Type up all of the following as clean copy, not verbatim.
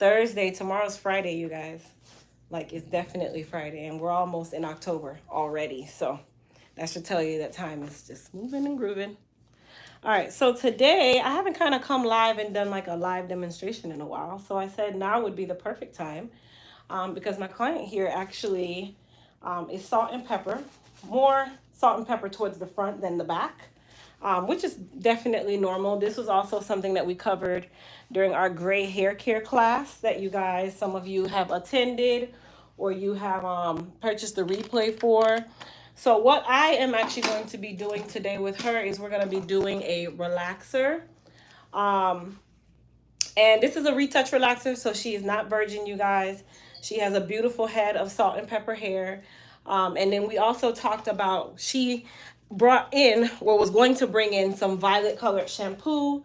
Thursday. Tomorrow's Friday, you guys. Like, it's definitely Friday, and we're almost in October already. So that should tell you that time is just moving and grooving. All right, so today I haven't kind of come live and done like a live demonstration in a while. So I said now would be the perfect time because my client here actually is salt and pepper, more salt and pepper towards the front than the back, which is definitely normal. This was also something that we covered during our gray hair care class that you guys, some of you have attended or you have purchased the replay for. So what I am actually going to be doing today with her is we're going to be doing a relaxer. Um, and this is a retouch relaxer, so she is not virgin, you guys. She has a beautiful head of salt and pepper hair. And then we also talked about, she brought in, or was going to bring in, some violet colored shampoo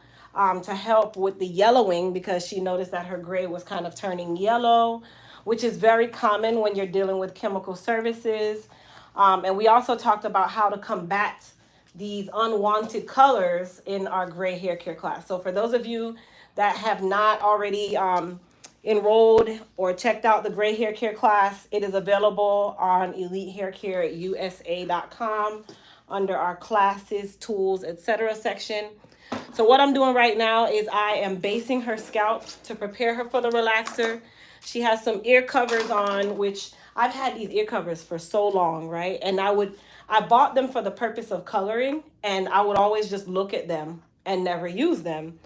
to help with the yellowing because she noticed that her gray was kind of turning yellow, which is very common when you're dealing with chemical services. And we also talked about how to combat these unwanted colors in our gray hair care class. So for those of you that have not already enrolled or checked out the gray hair care class, it is available on elitehaircareusa.com under our classes, tools, etc. section. So what I'm doing right now is I am basing her scalp to prepare her for the relaxer. She has some ear covers on, which I've had these ear covers for so long, right? And I bought them for the purpose of coloring, and I would always just look at them and never use them.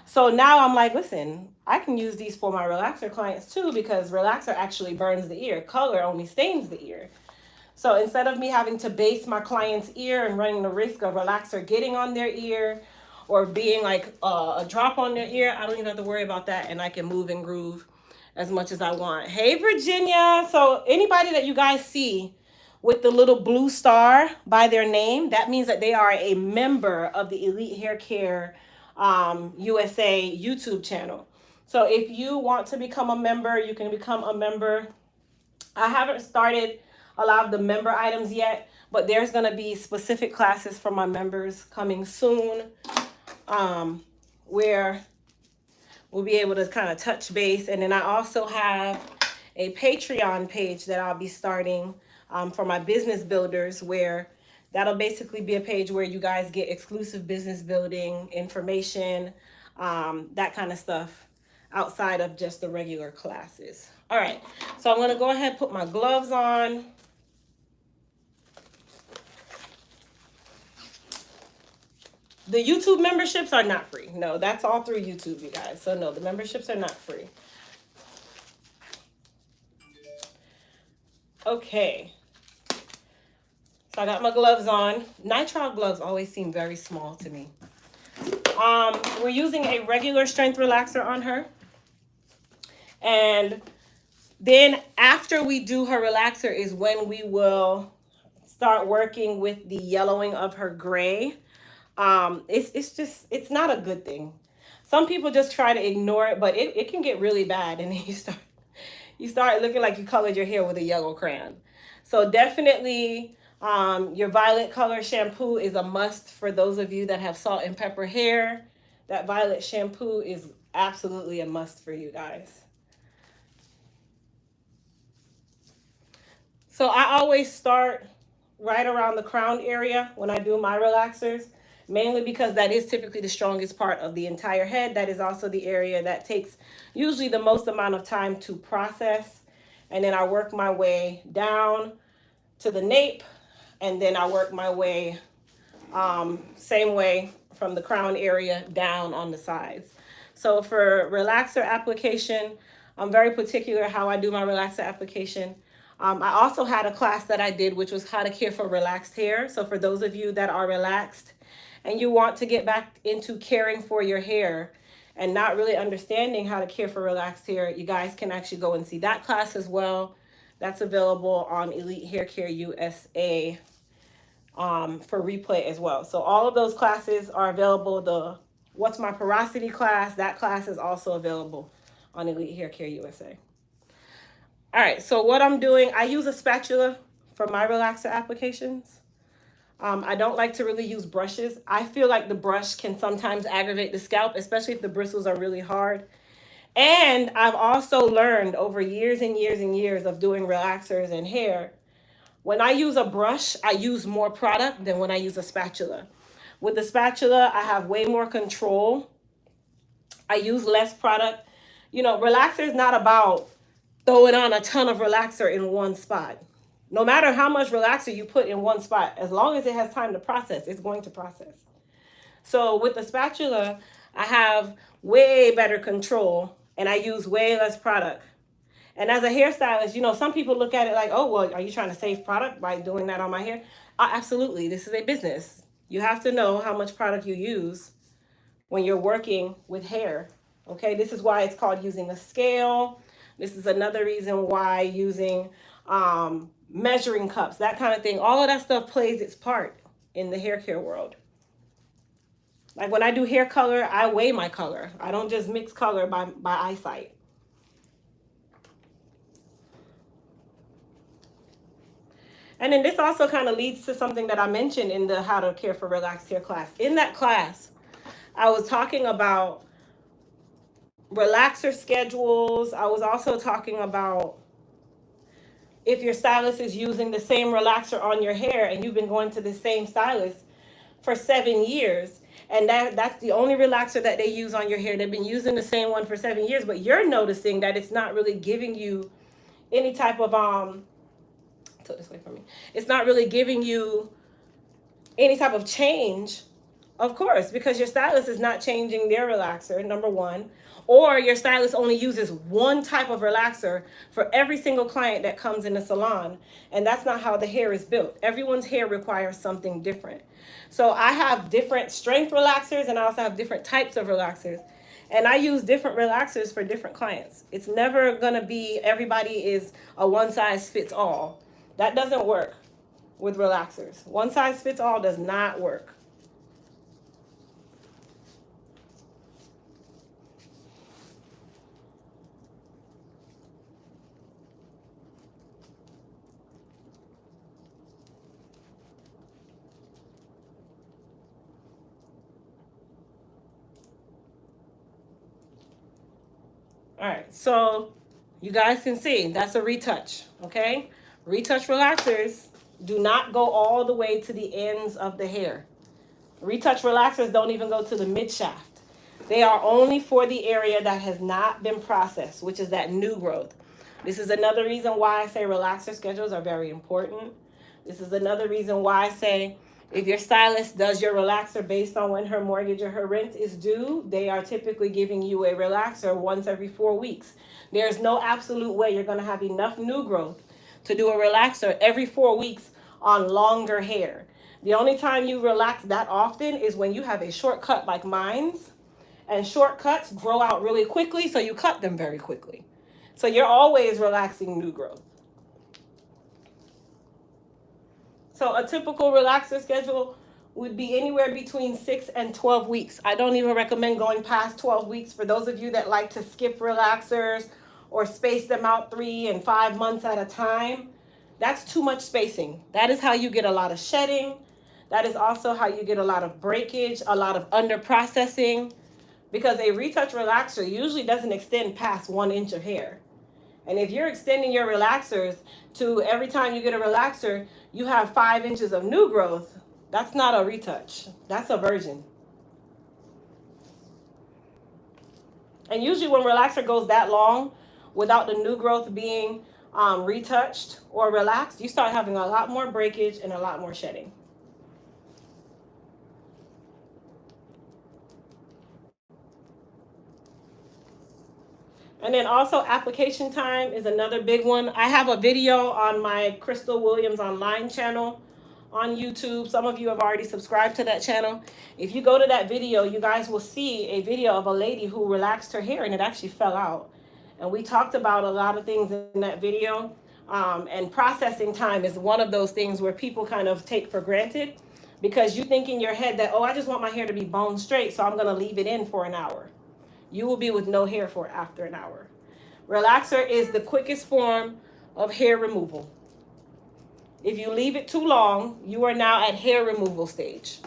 So now I'm like, listen, I can use these for my relaxer clients too, because relaxer actually burns the ear. Color only stains the ear. So instead of me having to base my client's ear and running the risk of relaxer getting on their ear or being like a drop on their ear, I don't even have to worry about that, and I can move and groove as much as I want. Hey, Virginia. So anybody that you guys see with the little blue star by their name, that means that they are a member of the Elite Hair Care USA YouTube channel. So if you want to become a member, you can become a member. I haven't started a lot of the member items yet, but there's going to be specific classes for my members coming soon, where we'll be able to kind of touch base. And then I also have a Patreon page that I'll be starting for my business builders, where that'll basically be a page where you guys get exclusive business building information, that kind of stuff outside of just the regular classes. All right, so I'm going to go ahead and put my gloves on. The YouTube memberships are not free. No, that's all through YouTube, you guys. So no, the memberships are not free. Okay. So I got my gloves on. Nitrile gloves always seem very small to me. We're using a regular strength relaxer on her. And then after we do her relaxer is when we will start working with the yellowing of her gray. It's not a good thing. Some people just try to ignore it, but it can get really bad, and then you start looking like you colored your hair with a yellow crayon. So definitely your violet color shampoo is a must for those of you that have salt and pepper hair. That violet shampoo is absolutely a must for you guys. So I always start right around the crown area when I do my relaxers, mainly because that is typically the strongest part of the entire head. That is also the area that takes usually the most amount of time to process. And then I work my way down to the nape, and then I work my way same way from the crown area down on the sides. So for relaxer application, I'm very particular how I do my relaxer application. I also had a class that I did, which was how to care for relaxed hair. So for those of you that are relaxed and you want to get back into caring for your hair and not really understanding how to care for relaxed hair, you guys can actually go and see that class as well. That's available on Elite Hair Care USA for replay as well. So all of those classes are available. The What's My Porosity class, that class is also available on Elite Hair Care USA. All right, so what I'm doing, I use a spatula for my relaxer applications. I don't like to really use brushes. I feel like the brush can sometimes aggravate the scalp, especially if the bristles are really hard. And I've also learned over years and years and years of doing relaxers and hair, when I use a brush, I use more product than when I use a spatula. With the spatula, I have way more control. I use less product. You know, relaxer is not about throwing on a ton of relaxer in one spot. No matter how much relaxer you put in one spot, as long as it has time to process, it's going to process. So with the spatula, I have way better control and I use way less product. And as a hairstylist, you know, some people look at it like, oh, well, are you trying to save product by doing that on my hair? Absolutely. This is a business. You have to know how much product you use when you're working with hair. Okay, this is why it's called using a scale. This is another reason why using measuring cups, that kind of thing. All of that stuff plays its part in the hair care world. Like when I do hair color, I weigh my color. I don't just mix color by eyesight. And then this also kind of leads to something that I mentioned in the How to Care for Relaxed Hair class. In that class, I was talking about relaxer schedules. I was also talking about if your stylist is using the same relaxer on your hair and you've been going to the same stylist for 7 years, and that's the only relaxer that they use on your hair. They've been using the same one for 7 years, but you're noticing that it's not really giving you any type of took this away from me. It's not really giving you any type of change, of course, because your stylist is not changing their relaxer, number one, or your stylist only uses one type of relaxer for every single client that comes in the salon. And that's not how the hair is built. Everyone's hair requires something different. So I have different strength relaxers and I also have different types of relaxers. And I use different relaxers for different clients. It's never gonna be everybody is a one size fits all. That doesn't work with relaxers. One size fits all does not work. All right, so you guys can see that's a retouch, okay? Retouch relaxers do not go all the way to the ends of the hair. Retouch relaxers don't even go to the mid shaft. They are only for the area that has not been processed, which is that new growth. This is another reason why I say relaxer schedules are very important. This is another reason why I say if your stylist does your relaxer based on when her mortgage or her rent is due, they are typically giving you a relaxer once every 4 weeks. There's no absolute way you're going to have enough new growth to do a relaxer every 4 weeks on longer hair. The only time you relax that often is when you have a shortcut like mine's, and shortcuts grow out really quickly, so you cut them very quickly. So you're always relaxing new growth. So a typical relaxer schedule would be anywhere between 6 and 12 weeks. I don't even recommend going past 12 weeks for those of you that like to skip relaxers or space them out 3 and 5 months at a time. That's too much spacing. That is how you get a lot of shedding. That is also how you get a lot of breakage, a lot of under processing, because a retouch relaxer usually doesn't extend past 1 inch of hair. And if you're extending your relaxers to every time you get a relaxer, you have 5 inches of new growth, that's not a retouch. That's a virgin. And usually when relaxer goes that long without the new growth being retouched or relaxed, you start having a lot more breakage and a lot more shedding. And then also application time is another big one. I have a video on my Crystal Williams Online channel on YouTube. Some of you have already subscribed to that channel. If you go to that video, you guys will see a video of a lady who relaxed her hair and it actually fell out. And we talked about a lot of things in that video. And processing time is one of those things where people kind of take for granted because you think in your head that, oh, I just want my hair to be bone straight, so I'm going to leave it in for an hour. You will be with no hair for after an hour. Relaxer is the quickest form of hair removal. If you leave it too long, you are now at hair removal stage.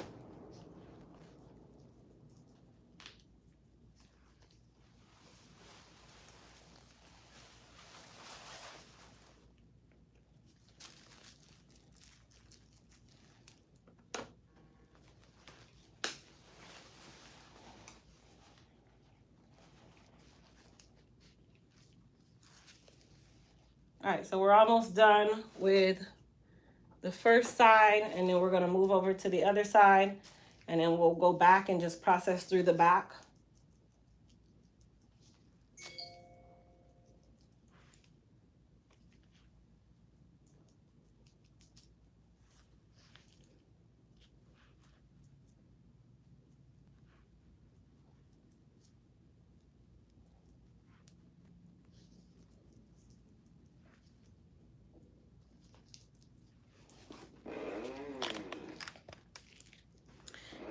All right, so we're almost done with the first side, and then we're gonna move over to the other side, and then we'll go back and just process through the back.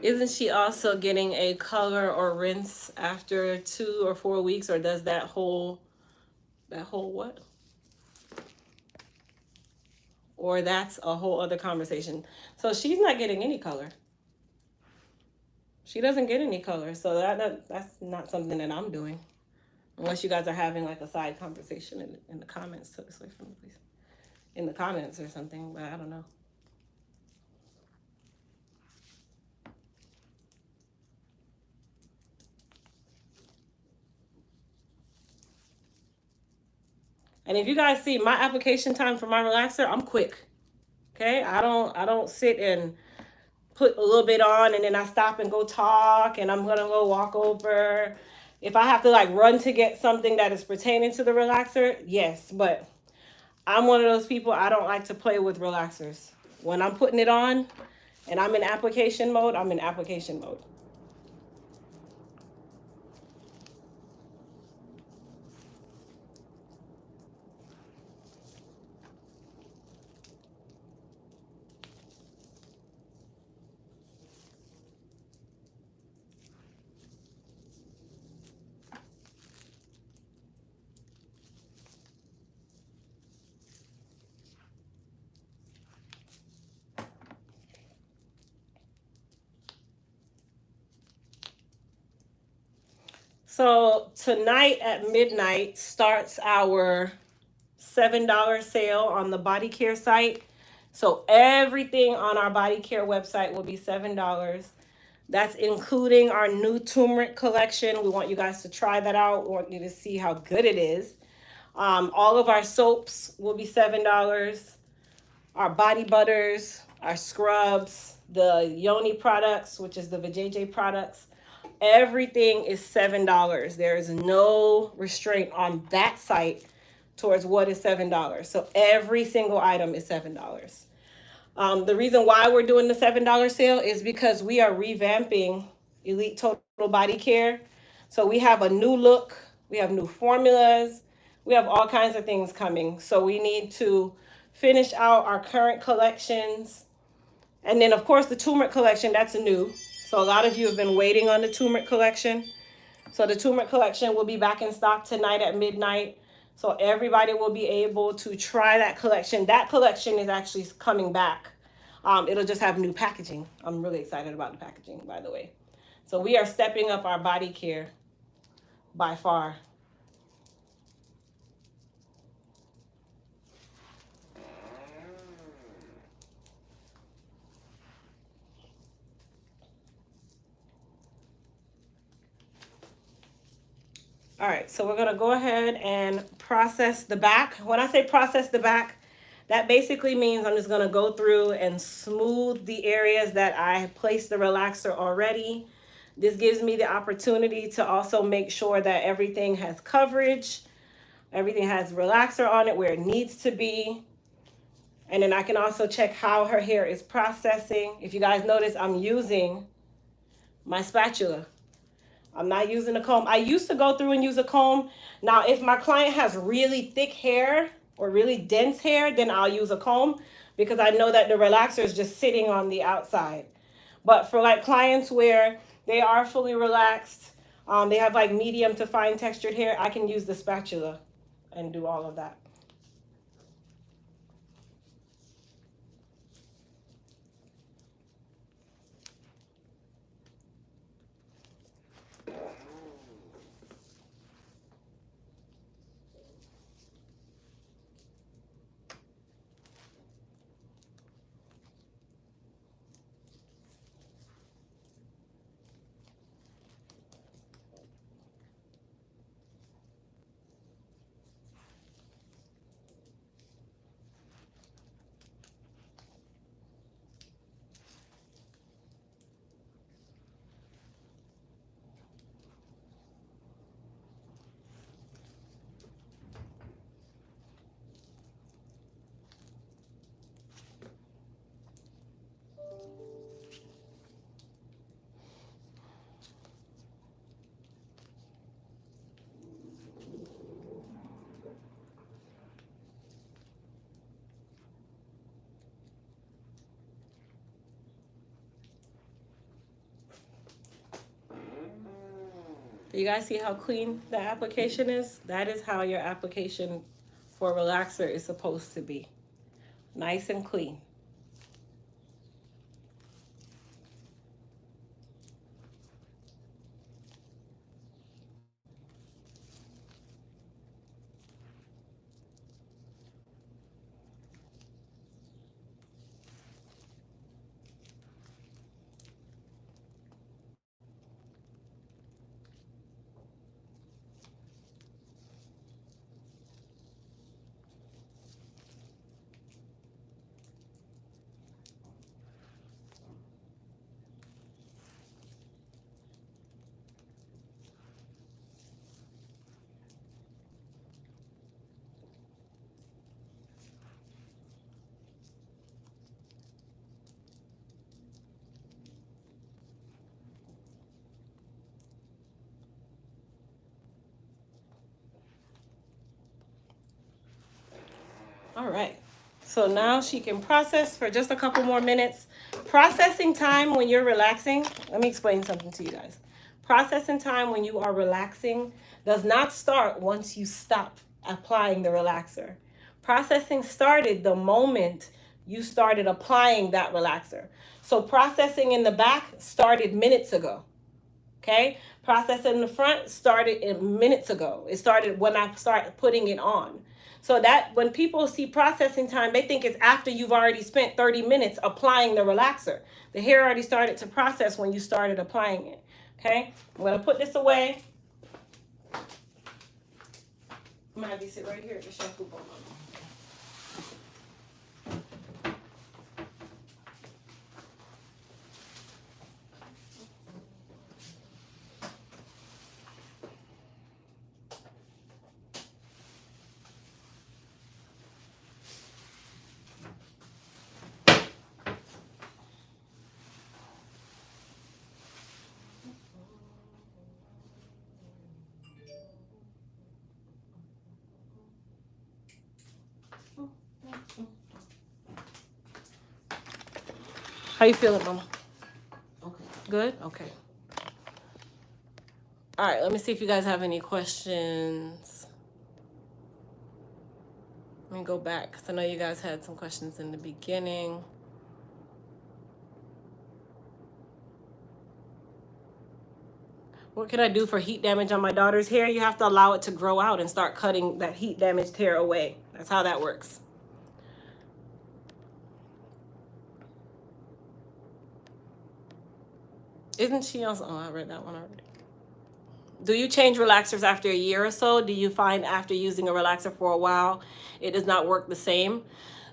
Isn't she also getting a color or rinse after 2 or 4 weeks, or does that whole what? Or that's a whole other conversation. So she's not getting any color. She doesn't get any color. So that's not something that I'm doing. Unless you guys are having like a side conversation in the comments, so this way from the place. In the comments or something, but I don't know. And if you guys see my application time for my relaxer, I'm quick. Okay? I don't sit and put a little bit on and then I stop and go talk and I'm gonna go walk over. If I have to like run to get something that is pertaining to the relaxer, yes, but I'm one of those people, I don't like to play with relaxers. When I'm putting it on and I'm in application mode, I'm in application mode. So tonight at midnight starts our $7 sale on the body care site. So everything on our body care website will be $7. That's including our new turmeric collection. We want you guys to try that out. We want you to see how good it is. All of our soaps will be $7. Our body butters, our scrubs, the Yoni products, which is the Vajayjay products, everything is $7. There is no restraint on that site towards what is $7. So every single item is $7. The reason why we're doing the $7 sale is because we are revamping Elite Total Body Care. So we have a new look, we have new formulas, we have all kinds of things coming. So we need to finish out our current collections. And then, of course, the turmeric collection, that's new. So a lot of you have been waiting on the turmeric collection. So the turmeric collection will be back in stock tonight at midnight. So everybody will be able to try that collection. That collection is actually coming back. It'll just have new packaging. I'm really excited about the packaging, by the way. So we are stepping up our body care by far. All right, so we're gonna go ahead and process the back. When I say process the back, that basically means I'm just gonna go through and smooth the areas that I placed the relaxer already. This gives me the opportunity to also make sure that everything has coverage, everything has relaxer on it where it needs to be. And then I can also check how her hair is processing. If you guys notice, I'm using my spatula. I'm not using a comb. I used to go through and use a comb. Now, if my client has really thick hair or really dense hair, then I'll use a comb because I know that the relaxer is just sitting on the outside. But for like clients where they are fully relaxed, they have like medium to fine textured hair, I can use the spatula and do all of that. You guys see how clean the application is? That is how your application for relaxer is supposed to be. Nice and clean. All right. So now she can process for just a couple more minutes. Processing time when you're relaxing, let me explain something to you guys. Processing time when you are relaxing does not start once you stop applying the relaxer. Processing started the moment you started applying that relaxer. So processing in the back started minutes ago. Okay? Processing in the front started minutes ago. It started when I started putting it on. So that when people see processing time, they think it's after you've already spent 30 minutes applying the relaxer. The hair already started to process when you started applying it. Okay? I'm going to put this away. I'm going to have you sit right here at the shampoo bowl. How you feeling, Mama? Okay. Good? Okay. All right, let me see if you guys have any questions. Let me go back because I know you guys had some questions in the beginning. What can I do for heat damage on my daughter's hair? You have to allow it to grow out and start cutting that heat damaged hair away. That's how that works. Isn't she also? Oh, I read that one already. Do you change relaxers after a year or so? Do you find after using a relaxer for a while, it does not work the same?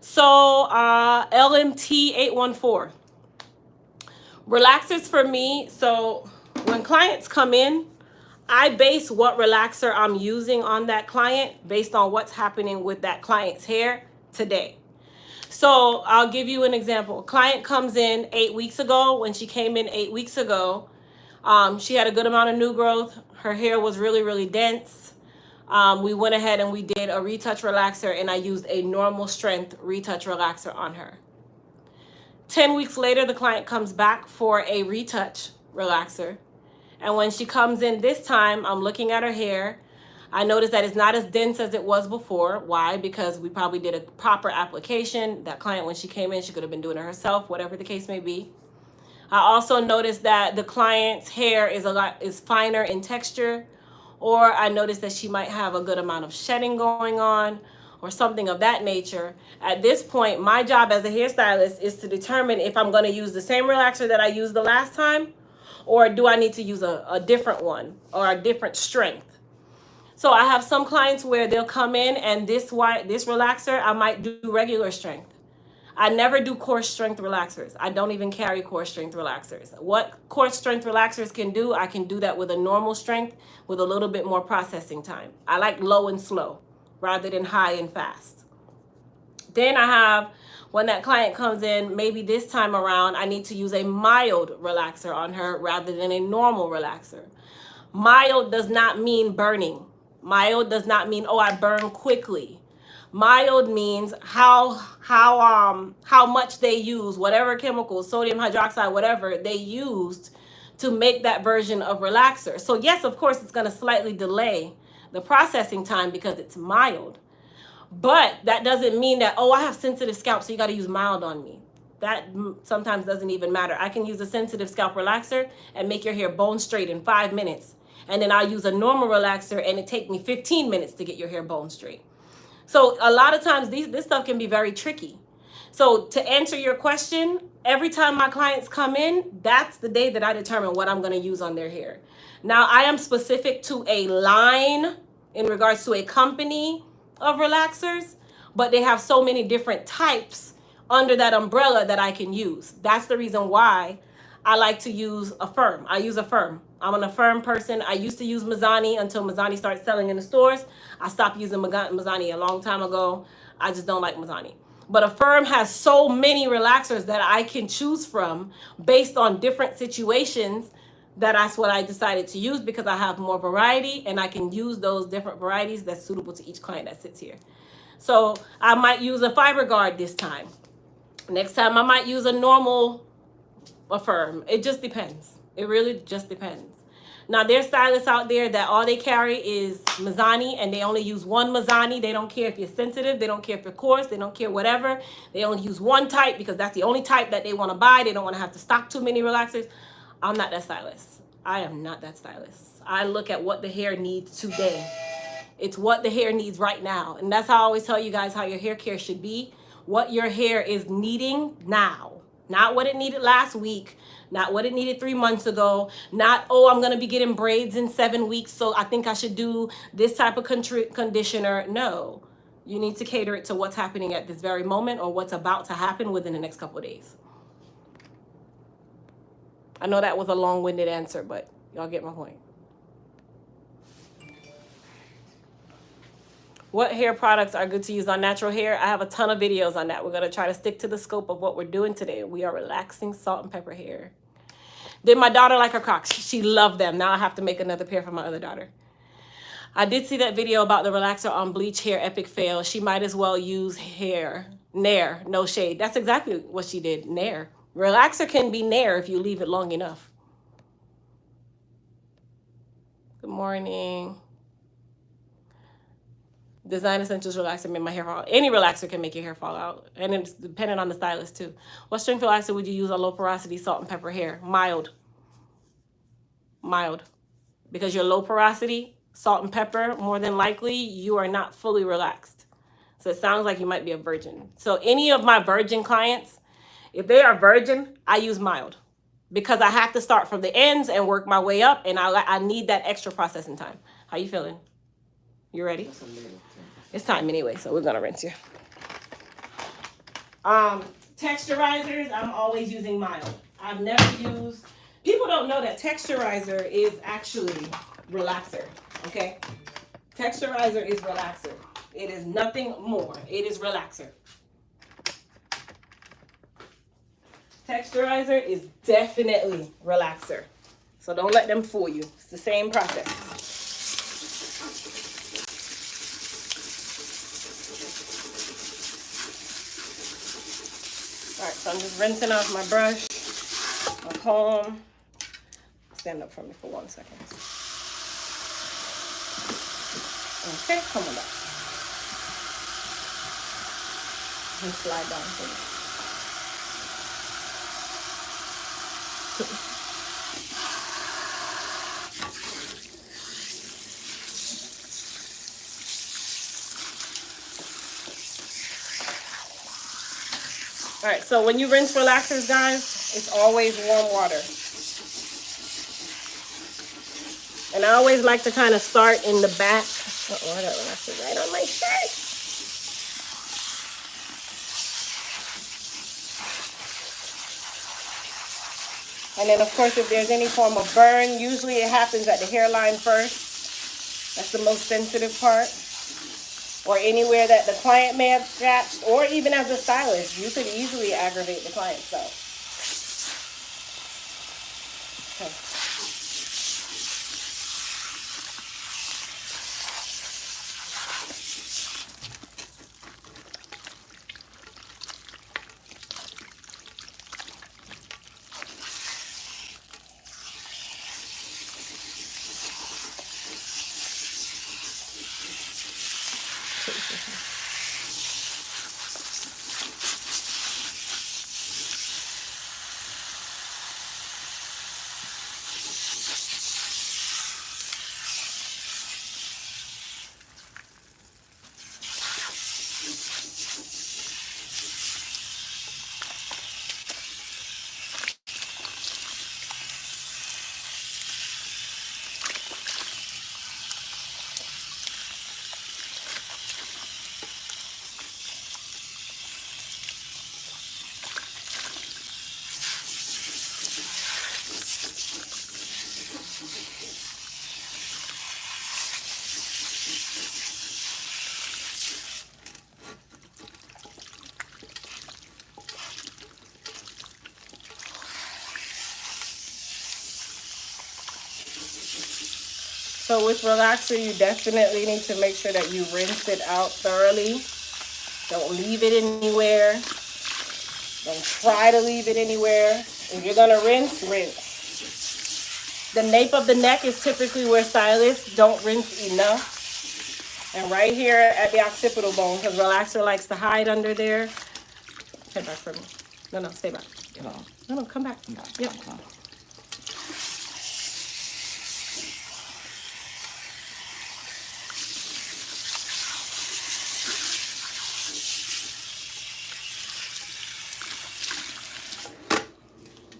So LMT814. Relaxers for me, so when clients come in, I base what relaxer I'm using on that client based on what's happening with that client's hair today. So I'll give you an example. A client comes in 8 weeks ago. When she came in 8 weeks ago, she had a good amount of new growth. Her hair was really, really dense. We went ahead and we did a retouch relaxer, and I used a normal strength retouch relaxer on her. 10 weeks later, the client comes back for a retouch relaxer. And when she comes in this time, I'm looking at her hair. I noticed that it's not as dense as it was before. Why? Because we probably did a proper application. That client, when she came in, she could have been doing it herself, whatever the case may be. I also noticed that the client's hair is finer in texture, or I noticed that she might have a good amount of shedding going on, or something of that nature. At this point, my job as a hairstylist is to determine if I'm going to use the same relaxer that I used the last time, or do I need to use a different one or a different strength. So I have some clients where they'll come in and this relaxer, I might do regular strength. I never do coarse strength relaxers. I don't even carry coarse strength relaxers. What coarse strength relaxers can do, I can do that with a normal strength with a little bit more processing time. I like low and slow rather than high and fast. Then I have, when that client comes in, maybe this time around, I need to use a mild relaxer on her rather than a normal relaxer. Mild does not mean burning. Mild does not mean, oh, I burn quickly. Mild means how much they use, whatever chemicals, sodium hydroxide, whatever they used to make that version of relaxer. So yes, of course, it's going to slightly delay the processing time because it's mild. But that doesn't mean that, oh, I have sensitive scalp, so you got to use mild on me. That sometimes doesn't even matter. I can use a sensitive scalp relaxer and make your hair bone straight in 5 minutes. And then I'll use a normal relaxer and it take me 15 minutes to get your hair bone straight. So a lot of times this stuff can be very tricky. So to answer your question, every time my clients come in, that's the day that I determine what I'm going to use on their hair. Now, I am specific to a line in regards to a company of relaxers, but they have so many different types under that umbrella that I can use. That's the reason why I like to use a firm. I use a firm. I'm an Affirm person. I used to use Mizani until Mizani started selling in the stores. I stopped using Mizani a long time ago. I just don't like Mizani. But Affirm has so many relaxers that I can choose from based on different situations. That's what I decided to use because I have more variety and I can use those different varieties that's suitable to each client that sits here. So I might use a fiber guard this time. Next time I might use a normal Affirm. It just depends. It really just depends. Now, there's stylists out there that all they carry is Mizani and they only use one Mizani. They don't care if you're sensitive. They don't care if you're coarse. They don't care whatever. They only use one type because that's the only type that they want to buy. They don't want to have to stock too many relaxers. I'm not that stylist. I am not that stylist. I look at what the hair needs today. It's what the hair needs right now. And that's how I always tell you guys how your hair care should be. What your hair is needing now. Not what it needed last week. Not what it needed 3 months ago. Not, oh, I'm going to be getting braids in 7 weeks, so I think I should do this type of conditioner. No. You need to cater it to what's happening at this very moment or what's about to happen within the next couple of days. I know that was a long-winded answer, but y'all get my point. What hair products are good to use on natural hair? I have a ton of videos on that. We're going to try to stick to the scope of what we're doing today. We are relaxing salt and pepper hair. Did my daughter like her Crocs? She loved them. Now I have to make another pair for my other daughter. I did see that video about the relaxer on bleach hair epic fail. She might as well use Nair, no shade. That's exactly what she did, Nair. Relaxer can be Nair if you leave it long enough. Good morning. Design Essentials relaxer made my hair fall out. Any relaxer can make your hair fall out. And it's dependent on the stylist too. What strength relaxer would you use on low porosity salt and pepper hair? Mild. Mild. Because you're low porosity, salt and pepper, more than likely you are not fully relaxed. So it sounds like you might be a virgin. So any of my virgin clients, if they are virgin, I use mild. Because I have to start from the ends and work my way up. And I need that extra processing time. How you feeling? You ready? It's time anyway, so we're gonna rinse you. Texturizers, I'm always using mild. I've never used, people don't know that texturizer is actually relaxer, okay? Texturizer is relaxer. It is nothing more. It is relaxer. Texturizer is definitely relaxer. So don't let them fool you. It's the same process. All right, so I'm just rinsing off my brush, my comb. Stand up for me for 1 second. Okay, come on back. And slide down for me. All right, so when you rinse relaxers, guys, it's always warm water. And I always like to kind of start in the back. Uh-oh, I got relaxers right on my shirt. And then, of course, if there's any form of burn, usually it happens at the hairline first. That's the most sensitive part. Or anywhere that the client may have scratched, or even as a stylist, you could easily aggravate the client's self. Okay. So with relaxer, you definitely need to make sure that you rinse it out thoroughly. Don't leave it anywhere. Don't try to leave it anywhere. If you're gonna rinse, rinse. The nape of the neck is typically where stylists don't rinse enough. And right here at the occipital bone, because relaxer likes to hide under there. Head back for me. No, stay back. No, come back. Yep.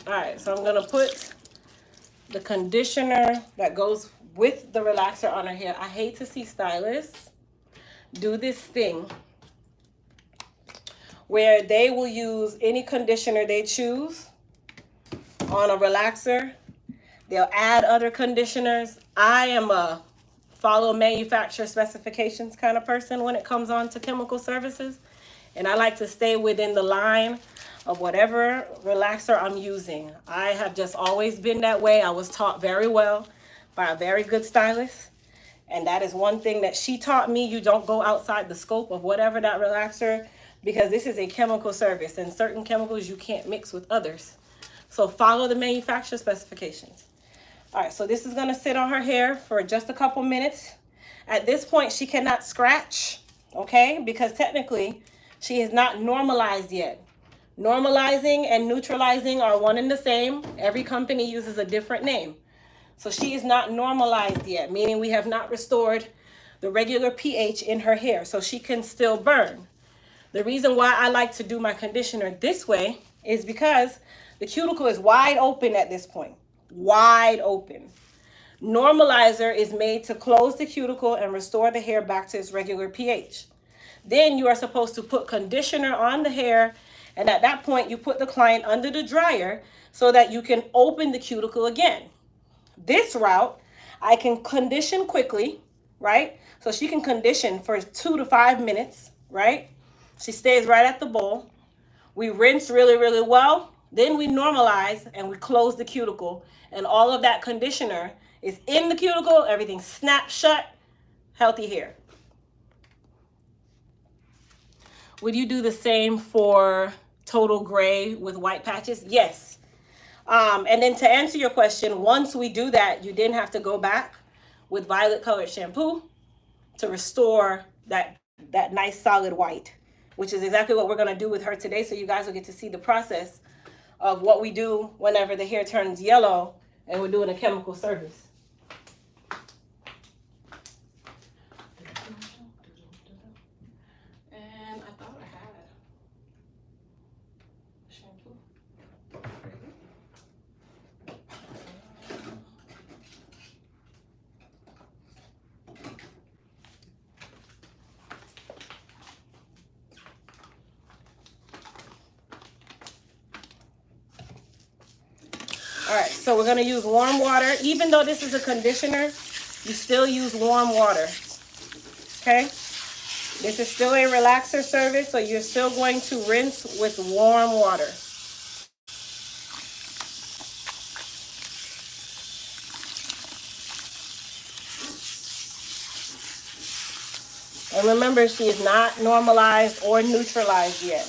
All right, so I'm gonna put the conditioner that goes with the relaxer on her hair. I hate to see stylists do this thing where they will use any conditioner they choose on a relaxer. They'll add other conditioners. I am a follow manufacturer specifications kind of person when it comes on to chemical services. And I like to stay within the line of whatever relaxer I'm using. I have just always been that way. I was taught very well by a very good stylist. And that is one thing that she taught me. You don't go outside the scope of whatever that relaxer, because this is a chemical service and certain chemicals you can't mix with others. So follow the manufacturer specifications. All right, so this is gonna sit on her hair for just a couple minutes. At this point, she cannot scratch, okay? Because technically, she is not normalized yet. Normalizing and neutralizing are one and the same. Every company uses a different name. So she is not normalized yet, meaning we have not restored the regular pH in her hair, so she can still burn. The reason why I like to do my conditioner this way is because the cuticle is wide open at this point. Wide open. Normalizer is made to close the cuticle and restore the hair back to its regular pH. Then you are supposed to put conditioner on the hair, and at that point you put the client under the dryer so that you can open the cuticle again. This route, I can condition quickly, right? So she can condition for 2 to 5 minutes, right? She stays right at the bowl. We rinse really, really well. Then we normalize and we close the cuticle. And all of that conditioner is in the cuticle. Everything snaps shut. Healthy hair. Would you do the same for total gray with white patches? Yes. And then to answer your question, once we do that, you then have to go back with violet colored shampoo to restore that nice solid white, which is exactly what we're going to do with her today. So you guys will get to see the process of what we do whenever the hair turns yellow and we're doing a chemical service. And I thought I had shampoo. All right, so we're gonna use warm water. Even though this is a conditioner, you still use warm water, okay? This is still a relaxer service, so you're still going to rinse with warm water. And remember, she is not normalized or neutralized yet.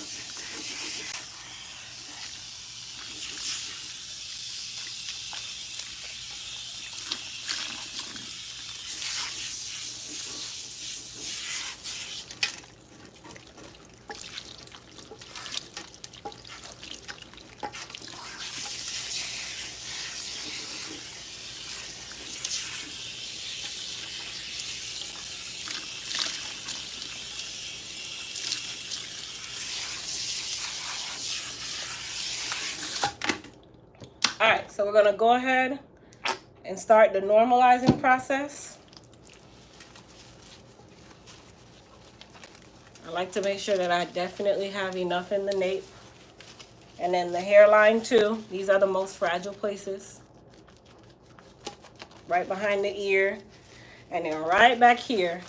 so we're going to go ahead and start the normalizing process. I like to make sure that I definitely have enough in the nape. And then the hairline too. These are the most fragile places. Right behind the ear. And then right back here.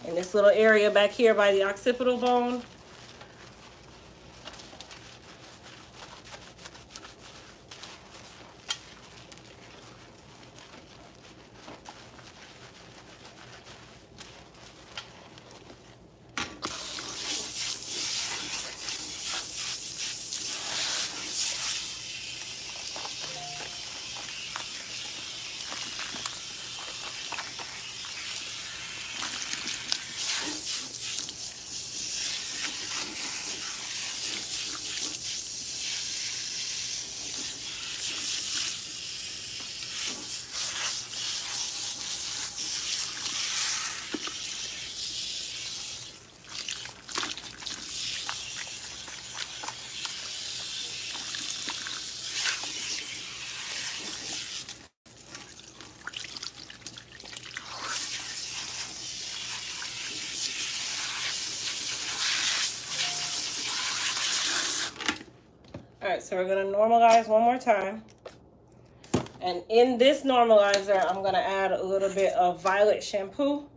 In this little area back here by the occipital bone. Alright, so we're going to normalize one more time. And in this normalizer, I'm going to add a little bit of violet shampoo.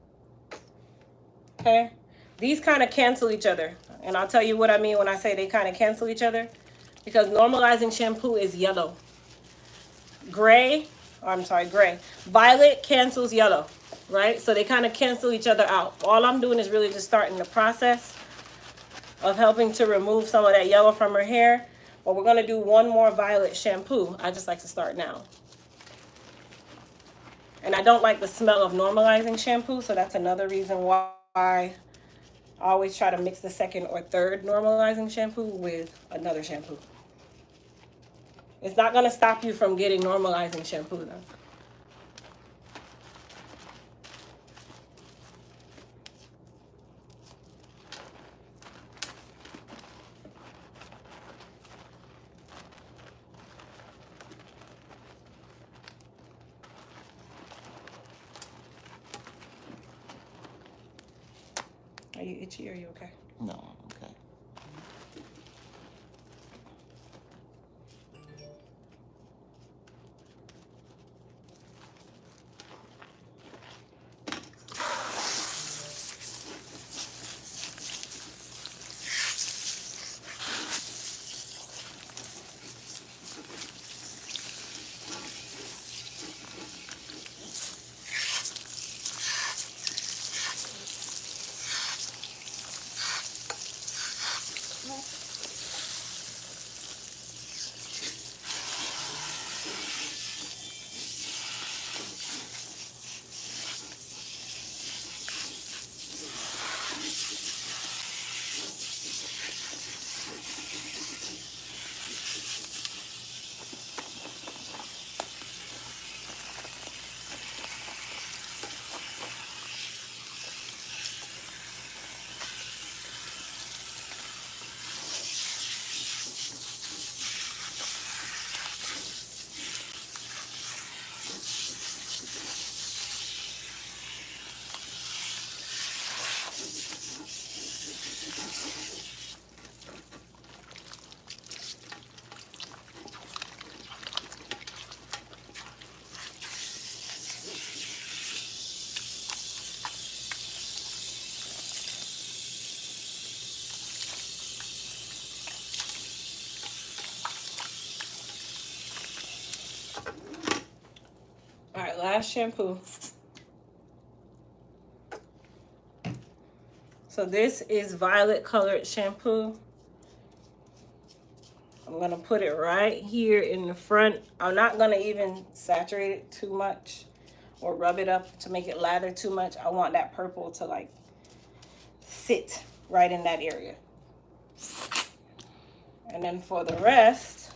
Okay? These kind of cancel each other. And I'll tell you what I mean when I say they kind of cancel each other. Because normalizing shampoo is yellow. Gray. Violet cancels yellow. Right? So they kind of cancel each other out. All I'm doing is really just starting the process of helping to remove some of that yellow from her hair. But we're going to do one more violet shampoo. I just like to start now. And I don't like the smell of normalizing shampoo, so that's another reason why I always try to mix the second or third normalizing shampoo with another shampoo. It's not going to stop you from getting normalizing shampoo, though. Are you itchy or are you okay? No, I'm okay. All right, last shampoo. So this is violet colored shampoo. I'm going to put it right here in the front. I'm not going to even saturate it too much or rub it up to make it lather too much. I want that purple to like sit right in that area. And then for the rest,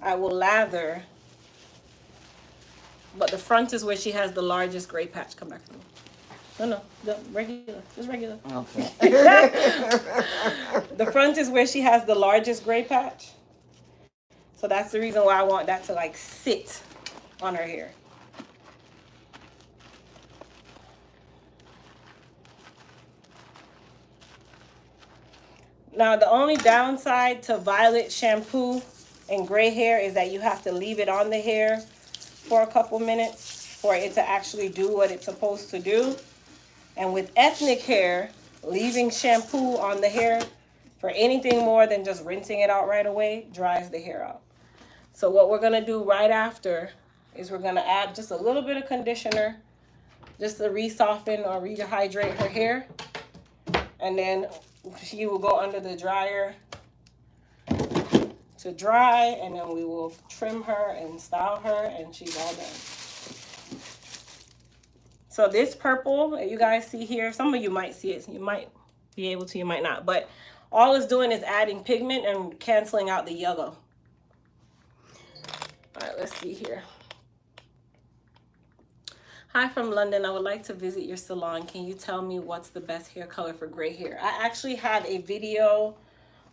I will lather. But the front is where she has the largest gray patch. Come back to me. No, regular, just regular. Okay. The front is where she has the largest gray patch. So that's the reason why I want that to like sit on her hair. Now, the only downside to violet shampoo and gray hair is that you have to leave it on the hair for a couple minutes for it to actually do what it's supposed to do. And with ethnic hair, leaving shampoo on the hair for anything more than just rinsing it out right away dries the hair out. So what we're going to do right after is we're going to add just a little bit of conditioner just to re-soften or rehydrate her hair. And then she will go under the dryer to dry, and then we will trim her and style her, and she's all done. So this purple that you guys see here, some of you might see it, you might be able to, you might not, but all it's doing is adding pigment and canceling out the yellow. All right, let's see here. Hi from London. I would like to visit your salon. Can you tell me what's the best hair color for gray hair? I actually have a video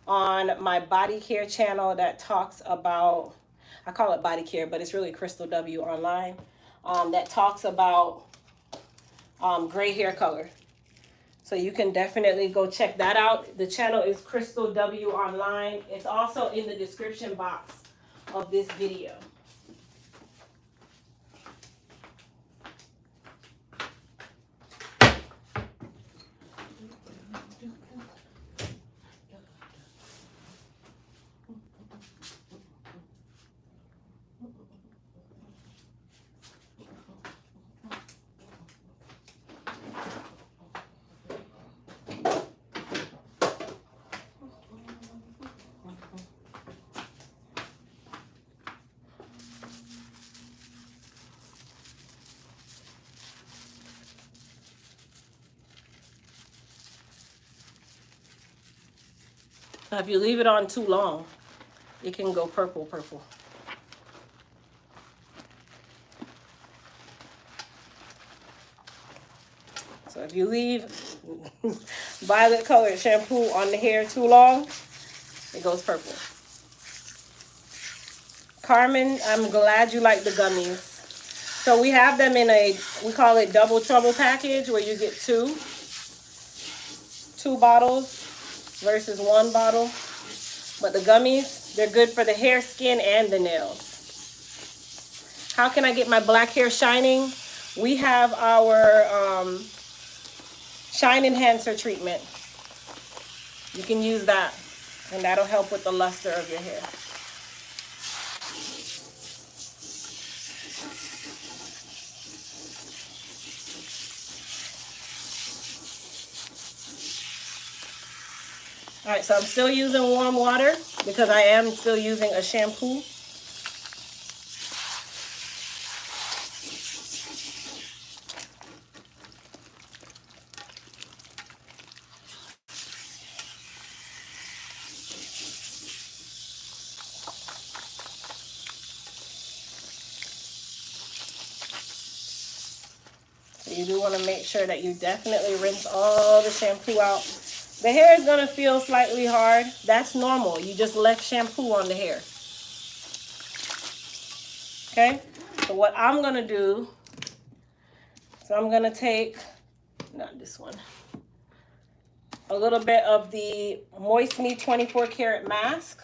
on my body care channel that talks about, I call it body care, but it's really Crystal W online, that talks about gray hair color. So you can definitely go check that out. The channel is Crystal W online. It's also in the description box of this video. Now, if you leave it on too long, it can go purple. So if you leave violet colored shampoo on the hair too long, it goes purple. Carmen, I'm glad you like the gummies. So we have them in a, we call it double trouble package, where you get two bottles versus one bottle. But the gummies, they're good for the hair, skin, and the nails. How can I get my black hair shining? We have our shine enhancer treatment. You can use that, and that'll help with the luster of your hair. All right, so I'm still using warm water because I am still using a shampoo. So you do want to make sure that you definitely rinse all the shampoo out. The hair is going to feel slightly hard. That's normal. You just left shampoo on the hair. Okay? So what I'm going to do, so I'm going to take, not this one, a little bit of the Moist Me 24 Karat Mask.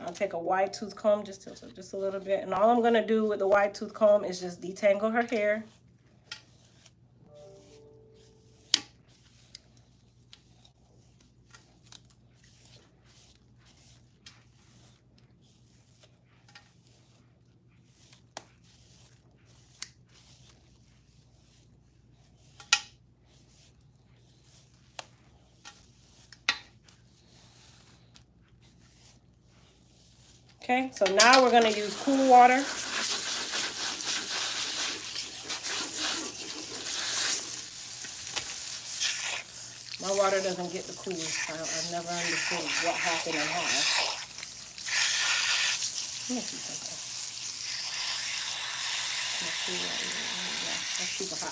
I'll take a wide tooth comb, just a little bit. And all I'm going to do with the wide tooth comb is just detangle her hair. Okay, so now we're going to use cool water. My water doesn't get the coolest. I never understood what happened and how. Let me see something. That's super hot.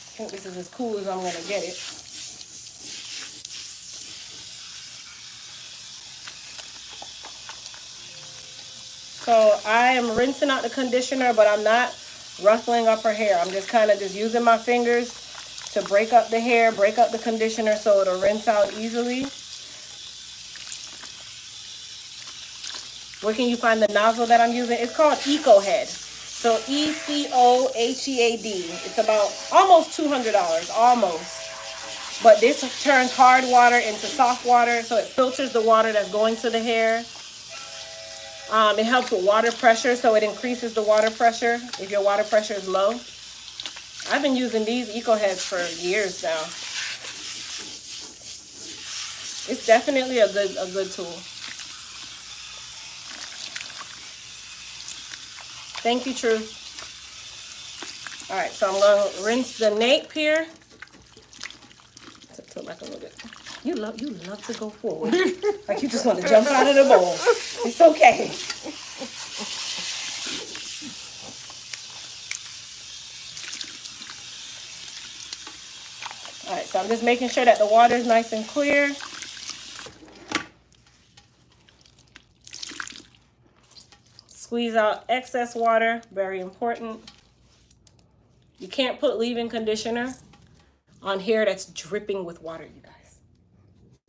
I think this is as cool as I'm gonna get it. So I am rinsing out the conditioner, but I'm not ruffling up her hair. I'm just kind of just using my fingers to break up the hair, break up the conditioner so it'll rinse out easily. Where can you find the nozzle that I'm using? It's called Eco Head. So ECOHEAD. It's about almost $200, almost. But this turns hard water into soft water, so it filters the water that's going to the hair. It helps with water pressure, so it increases the water pressure if your water pressure is low. I've been using these Eco Heads for years now. It's definitely a good tool. Thank you, Truth. All right, so I'm going to rinse the nape here. Tilt back a little bit. You love to go forward. Like you just want to jump out of the bowl. It's okay. All right, so I'm just making sure that the water is nice and clear. Squeeze out excess water, very important. You can't put leave-in conditioner on hair that's dripping with water, you guys.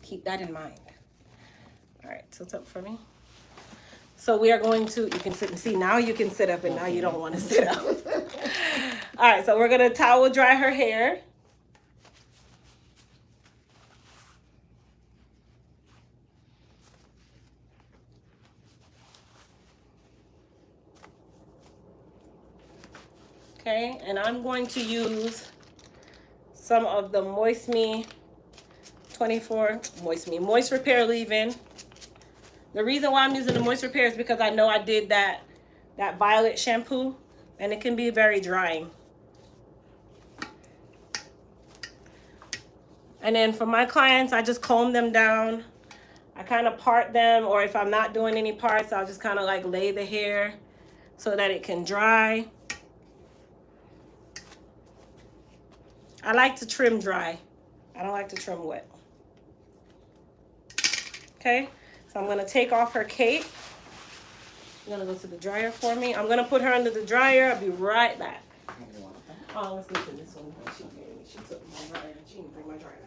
Keep that in mind. All right, tilt up for me. So we are going to, you can sit and see, now you can sit up and now you don't want to sit up. All right, so we're gonna towel dry her hair. Okay, and I'm going to use some of the Moist Repair leave-in. The reason why I'm using the Moist Repair is because I know I did that violet shampoo, and it can be very drying. And then for my clients, I just comb them down. I kind of part them, or if I'm not doing any parts, I'll just kind of like lay the hair so that it can dry. I like to trim dry. I don't like to trim wet. Okay, so I'm gonna take off her cape. I'm gonna go to the dryer for me. I'm gonna put her under the dryer. I'll be right back. Oh, let's go to this one. She took my dryer. She didn't bring my dryer back.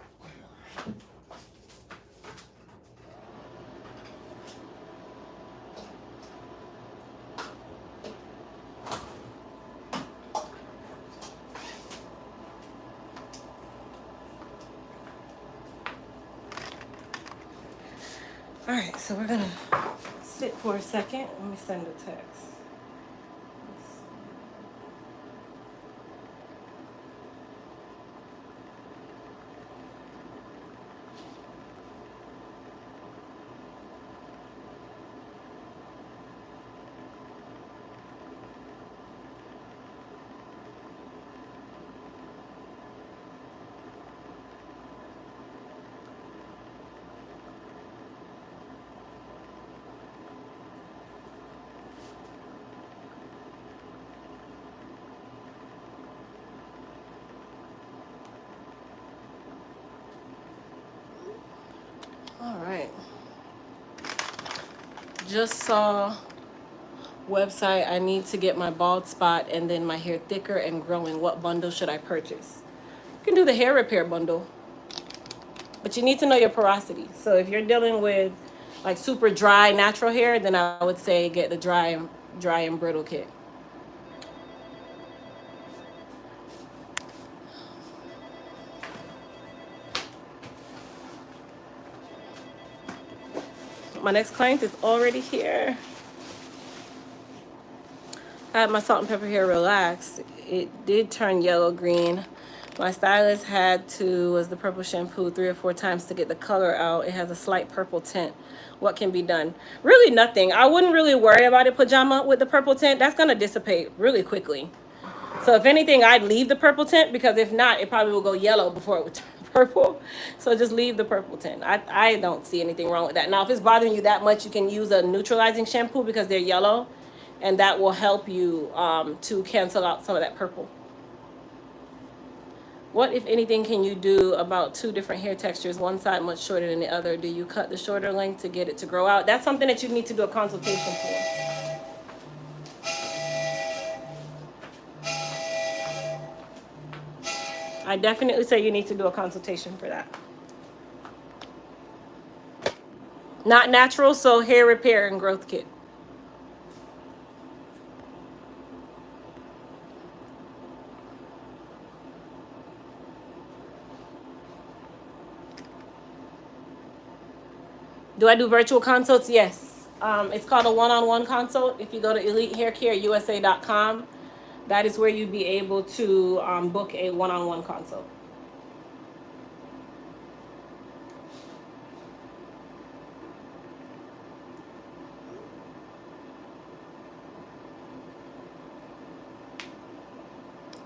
All right, so we're gonna sit for a second. Let me send a text. All right. Just saw website. I need to get my bald spot and then my hair thicker and growing. What bundle should I purchase? You can do the hair repair bundle, but you need to know your porosity. So if you're dealing with like super dry natural hair, then I would say get the dry and brittle kit. My next client is already here. I had my salt and pepper hair relaxed. It did turn yellow green. My stylist was the purple shampoo 3 or 4 times to get the color out. It has a slight purple tint. What can be done? Really nothing. I wouldn't really worry about it, pajama, with the purple tint. That's gonna dissipate really quickly. So if anything, I'd leave the purple tint, because if not, it probably will go yellow before it would turn purple. So just leave the purple tint. I don't see anything wrong with that. Now, if it's bothering you that much, you can use a neutralizing shampoo because they're yellow, and that will help you to cancel out some of that purple. What, if anything, can you do about two different hair textures, one side much shorter than the other? Do you cut the shorter length to get it to grow out? That's something that you need to do a consultation for. I definitely say you need to do a consultation for that. Not natural, so hair repair and growth kit. Do I do virtual consults? Yes. It's called a one-on-one consult. If you go to elitehaircareusa.com, that is where you'd be able to book a one-on-one consult.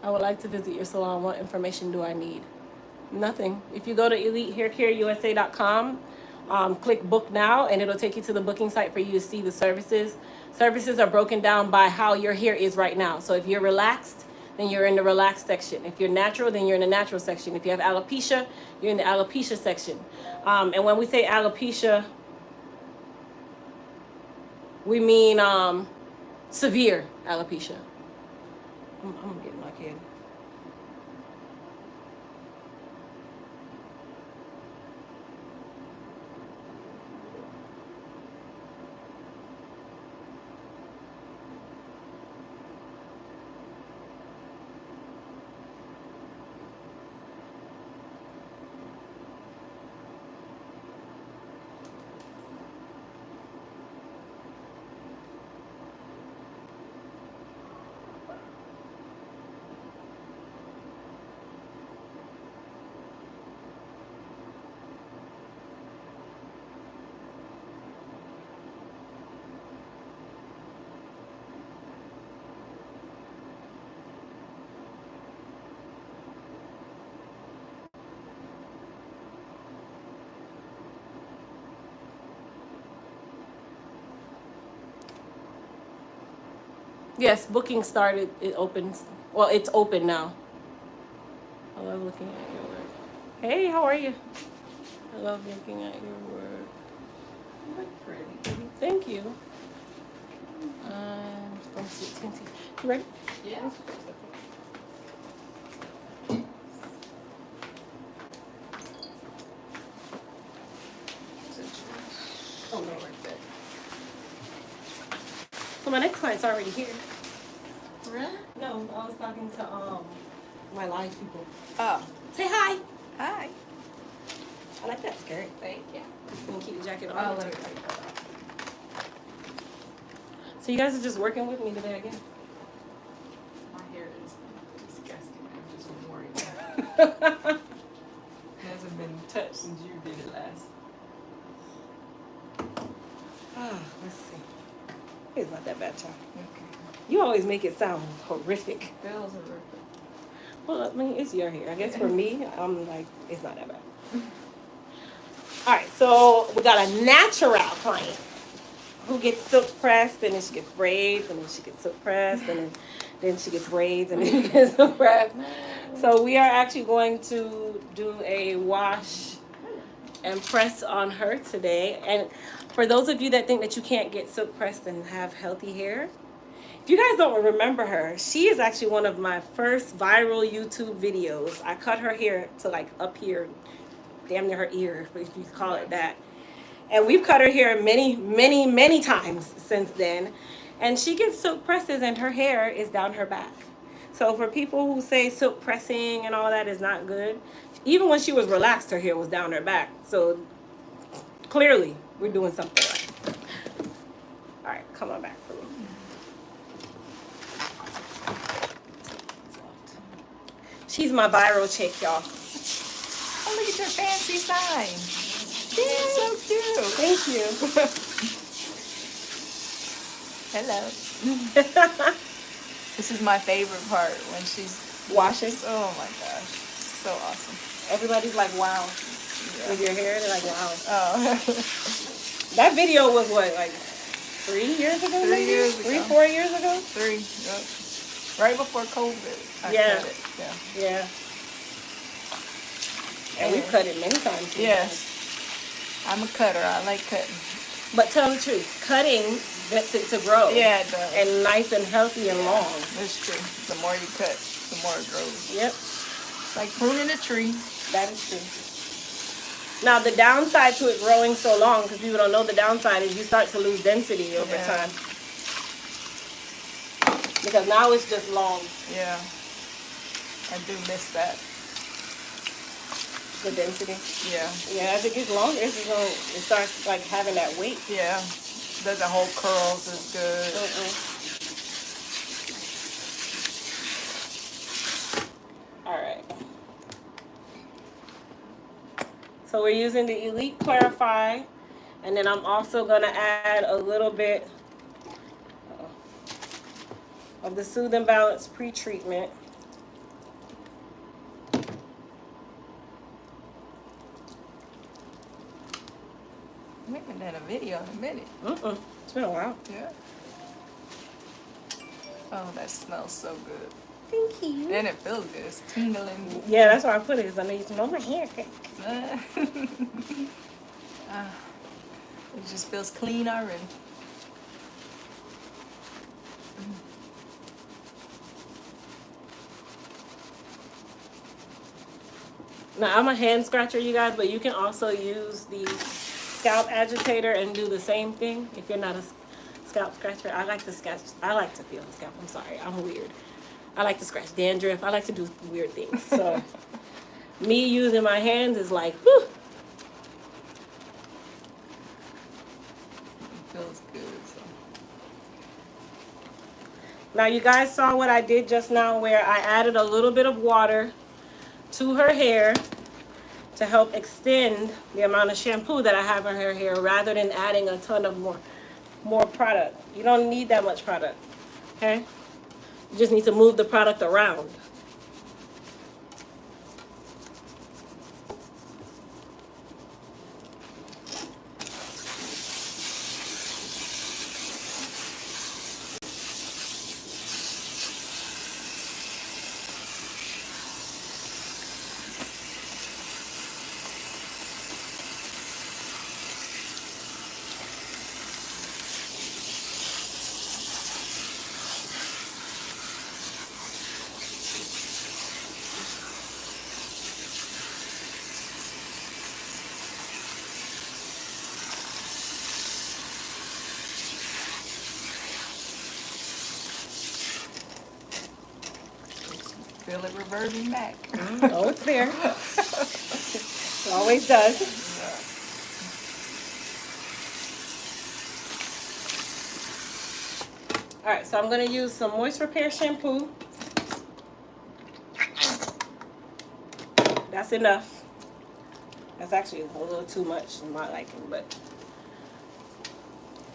I would like to visit your salon. What information do I need? Nothing. If you go to elitehaircareusa.com, click book now, and it'll take you to the booking site for you to see the services. Services are broken down by how your hair is right now. So if you're relaxed, then you're in the relaxed section. If you're natural, then you're in the natural section. If you have alopecia, you're in the alopecia section. And when we say alopecia, we mean severe alopecia. I'm gonna get my kid. Yes, booking started. It opens. Well, it's open now. I love looking at your work. Hey, how are you? I love looking at your work. You look pretty. Thank you. From Sweet Tinty. You ready? Yeah. Oh, no, right there. So my next client's already here. Really? No, I was talking to my live people. Oh. Say hi. Hi. I like that skirt. Thank you. You can keep the jacket on. Oh, let me So you guys are just working with me today, I guess. My hair is disgusting. I'm just worried. It hasn't been touched since you did it last. Let's see. It's not that bad, child. Okay. You always make it sound horrific. Feels horrific. Well, I mean, it's your hair. I guess for me, I'm like, it's not that bad. All right, so we got a natural client who gets silk pressed, and then she gets braids, and then she gets silk pressed, and then she gets braids, and then she gets silk pressed. So we are actually going to do a wash and press on her today. And for those of you that think that you can't get silk pressed and have healthy hair, if you guys don't remember her, she is actually one of my first viral YouTube videos. I cut her hair to like up here, damn near her ear, if you call it that. And we've cut her hair many, many, many times since then. And she gets silk presses and her hair is down her back. So for people who say silk pressing and all that is not good, even when she was relaxed, her hair was down her back. So clearly we're doing something right. All right, come on back for me. She's my viral chick, y'all. Oh, look at your fancy sign. Yeah, so cute. Thank you. Hello. This is my favorite part when she's Washing. Oh my gosh. So awesome. Everybody's like, wow. Yeah. With your hair, they're like, wow. Oh. That video was what, like 3 years ago? 3 years ago. 3, 4 years ago? 3. Yep. Right before COVID. I Yeah. cut it. Yeah. Yeah. And we've cut it many times. Yes. I'm a cutter. I like cutting. But tell the truth, cutting gets it to grow. Yeah, it does. And nice and healthy and long. That's true. The more you cut, the more it grows. Yep. It's like pruning a tree. That is true. Now, the downside to it growing so long, because people don't know the downside, is you start to lose density over time. Because now it's just long. Yeah. I do miss that. The density. Yeah. Yeah, as it gets longer, it starts like having that weight. Yeah. The whole curls is good. All right. So we're using the Elite Clarify, and then I'm also going to add a little bit of the Soothe and Balance pre-treatment. We haven't done a video in a minute. It's been a while. Yeah. Oh, that smells so good. Thank you. And it feels good. It's tingling. Yeah, that's why I put it, because I know you know my hair. It just feels clean already. Now, I'm a hand scratcher, you guys, but you can also use the scalp agitator and do the same thing if you're not a scalp scratcher. I like to scratch. I like to feel the scalp. I'm sorry. I'm weird. I like to scratch dandruff. I like to do weird things. So me using my hands is like, whew. It feels good. So. Now, you guys saw what I did just now where I added a little bit of water to her hair to help extend the amount of shampoo that I have in her hair rather than adding a ton of more product. You don't need that much product, okay? You just need to move the product around. Feel it reverting back. Oh, it's there. It always does. All right, so I'm going to use some Moist Repair shampoo. That's enough. That's actually a little too much in my liking, but.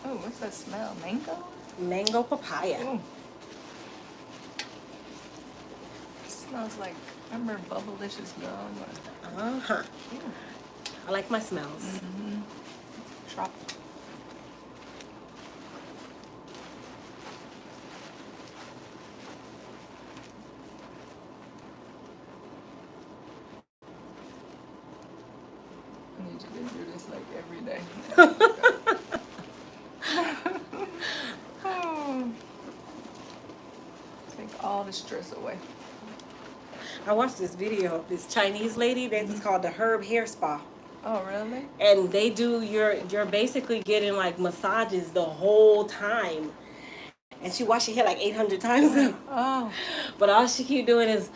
Oh, what's that smell? Mango? Mango papaya. Ooh. Smells like, remember Bubblicious gum? Uh-huh. I like my smells. Tropical. I need you to do this like every day. Take all the stress away. I watched this video of this Chinese lady that's called the Herb Hair Spa. Oh, really? And they do you're basically getting like massages the whole time. And she washed her hair like 800 times. Oh. But all she keep doing is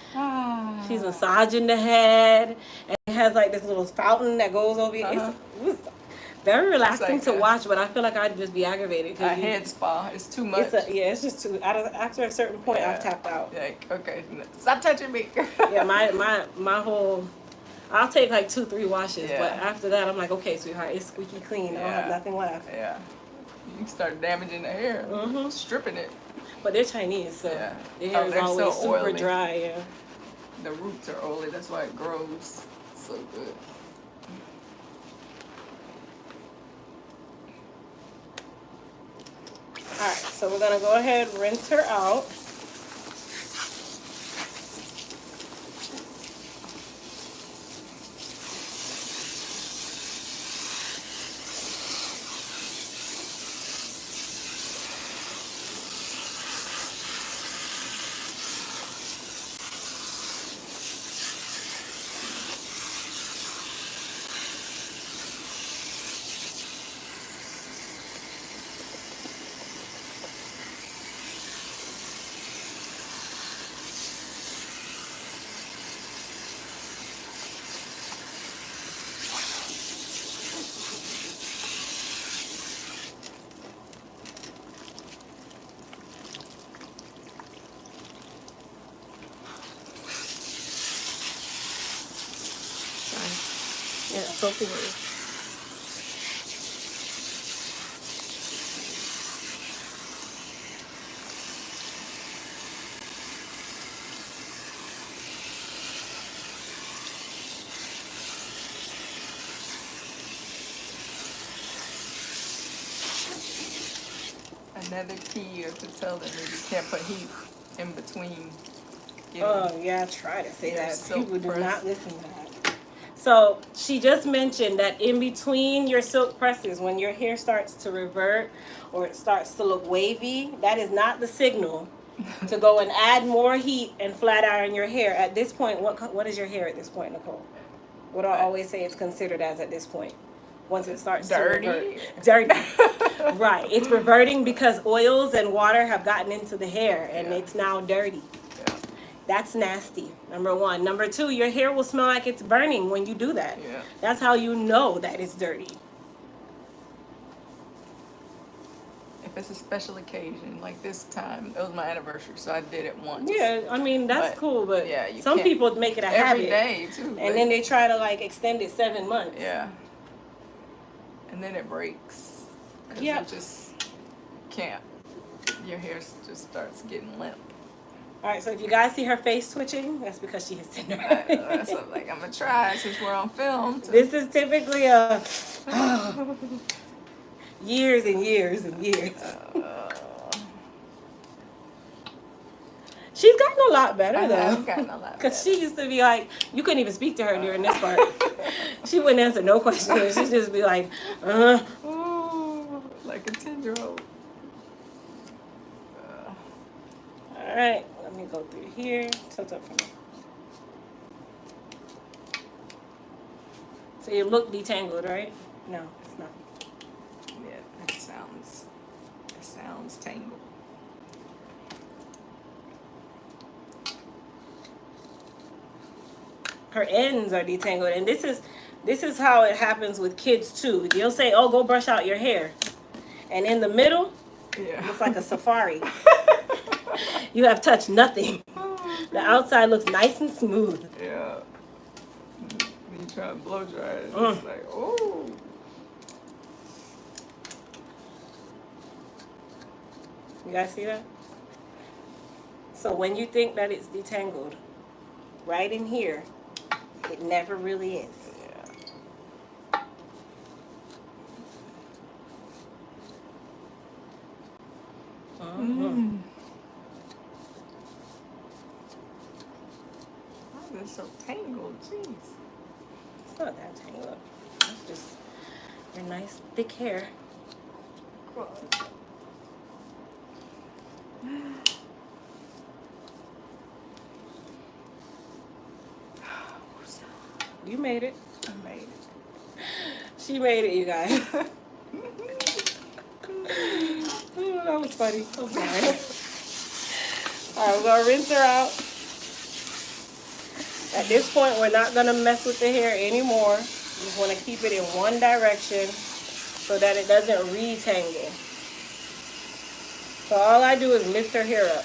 she's Oh. massaging the head, and it has like this little fountain that goes over it. It was very relaxing like to watch, but I feel like I'd just be aggravated. A head spa. It's too much. It's just too. After a certain point, I've tapped out. Like, okay, stop touching me. Yeah, my whole. I'll take like 2-3 washes, Yeah. but after that, I'm like, okay, sweetheart, it's squeaky clean. I don't have nothing left. Yeah. You can start damaging the hair, stripping it. But they're Chinese, so Yeah. their hair is they're always so super oily. dry. Yeah. the roots are oily. That's why it grows so good. All right, so we're gonna go ahead and rinse her out. Yeah, soaking it. Another key is to tell them that you can't put heat in between. Oh, yeah, I try to say that. People do press. not listen to that. So she just mentioned that in between your silk presses, when your hair starts to revert or it starts to look wavy, that is not the signal to go and add more heat and flat iron your hair. At this point, what is your hair at this point, Nicole? What do I always say it's considered as at this point? Once it starts dirty. To revert. Dirty. Right. It's reverting because oils and water have gotten into the hair and it's now dirty. Yeah. That's nasty, number one. Number two, your hair will smell like it's burning when you do that. Yeah. That's how you know that it's dirty. If it's a special occasion, like this time, it was my anniversary, so I did it once. Yeah, I mean, that's cool, but yeah, some people make it a habit. Every day, too. And then they try to, like, extend it 7 months. Yeah. And then it breaks. Yeah. You just can't. Your hair just starts getting limp. All right, so if you guys see her face twitching, that's because she has tender. That's what, like, I'm going to try since we're on film. This is typically a years and years and years. She's gotten a lot better, though. I've gotten a lot better. Because she used to be like, you couldn't even speak to her during this part. She wouldn't answer no questions. She'd just be like, Ooh, like a 10-year-old. All right, let me go through here. Tilt up for me. So you look detangled, right? No, it's not. Yeah, it sounds tangled. Her ends are detangled, and this is how it happens with kids too. You'll say, "Oh, go brush out your hair," and in the middle, it looks like a safari. You have touched nothing. The outside looks nice and smooth. Yeah. When you try to blow dry it, it's like, oh. You guys see that? So when you think that it's detangled, right in here, it never really is. Yeah. Mm-hmm. Why is it so tangled? Jeez. It's not that tangled. It's just your nice thick hair. You made it. I made it. She made it, you guys. Oh, that was funny. I'm sorry. All right, we're going to rinse her out. At this point, we're not going to mess with the hair anymore. We just want to keep it in one direction so that it doesn't retangle. So all I do is lift her hair up.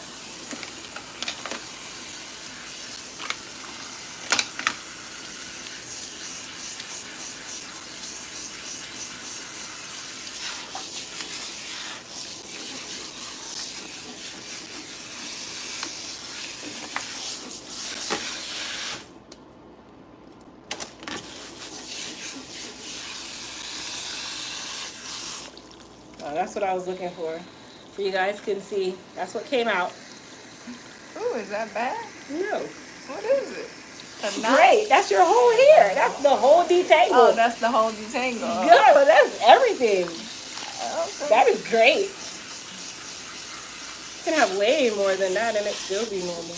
that's what I was looking for. So you guys can see. That's what came out. Ooh, is that bad? No. What is it? A knot? Great. That's your whole hair. That's the whole detangle. Oh, that's the whole detangle. Good. Well, that's everything. Okay. That is great. You can have way more than that and it still be normal.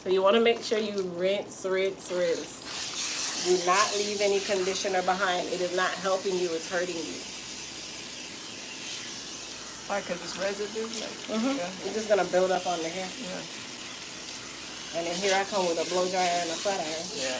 So you want to make sure you rinse, rinse, rinse. Do not leave any conditioner behind. It is not helping you. It's hurting you. Why? Because it's residue? It's just going to build up on the hair. Yeah. And then here I come with a blow dryer and a flat iron. Yeah.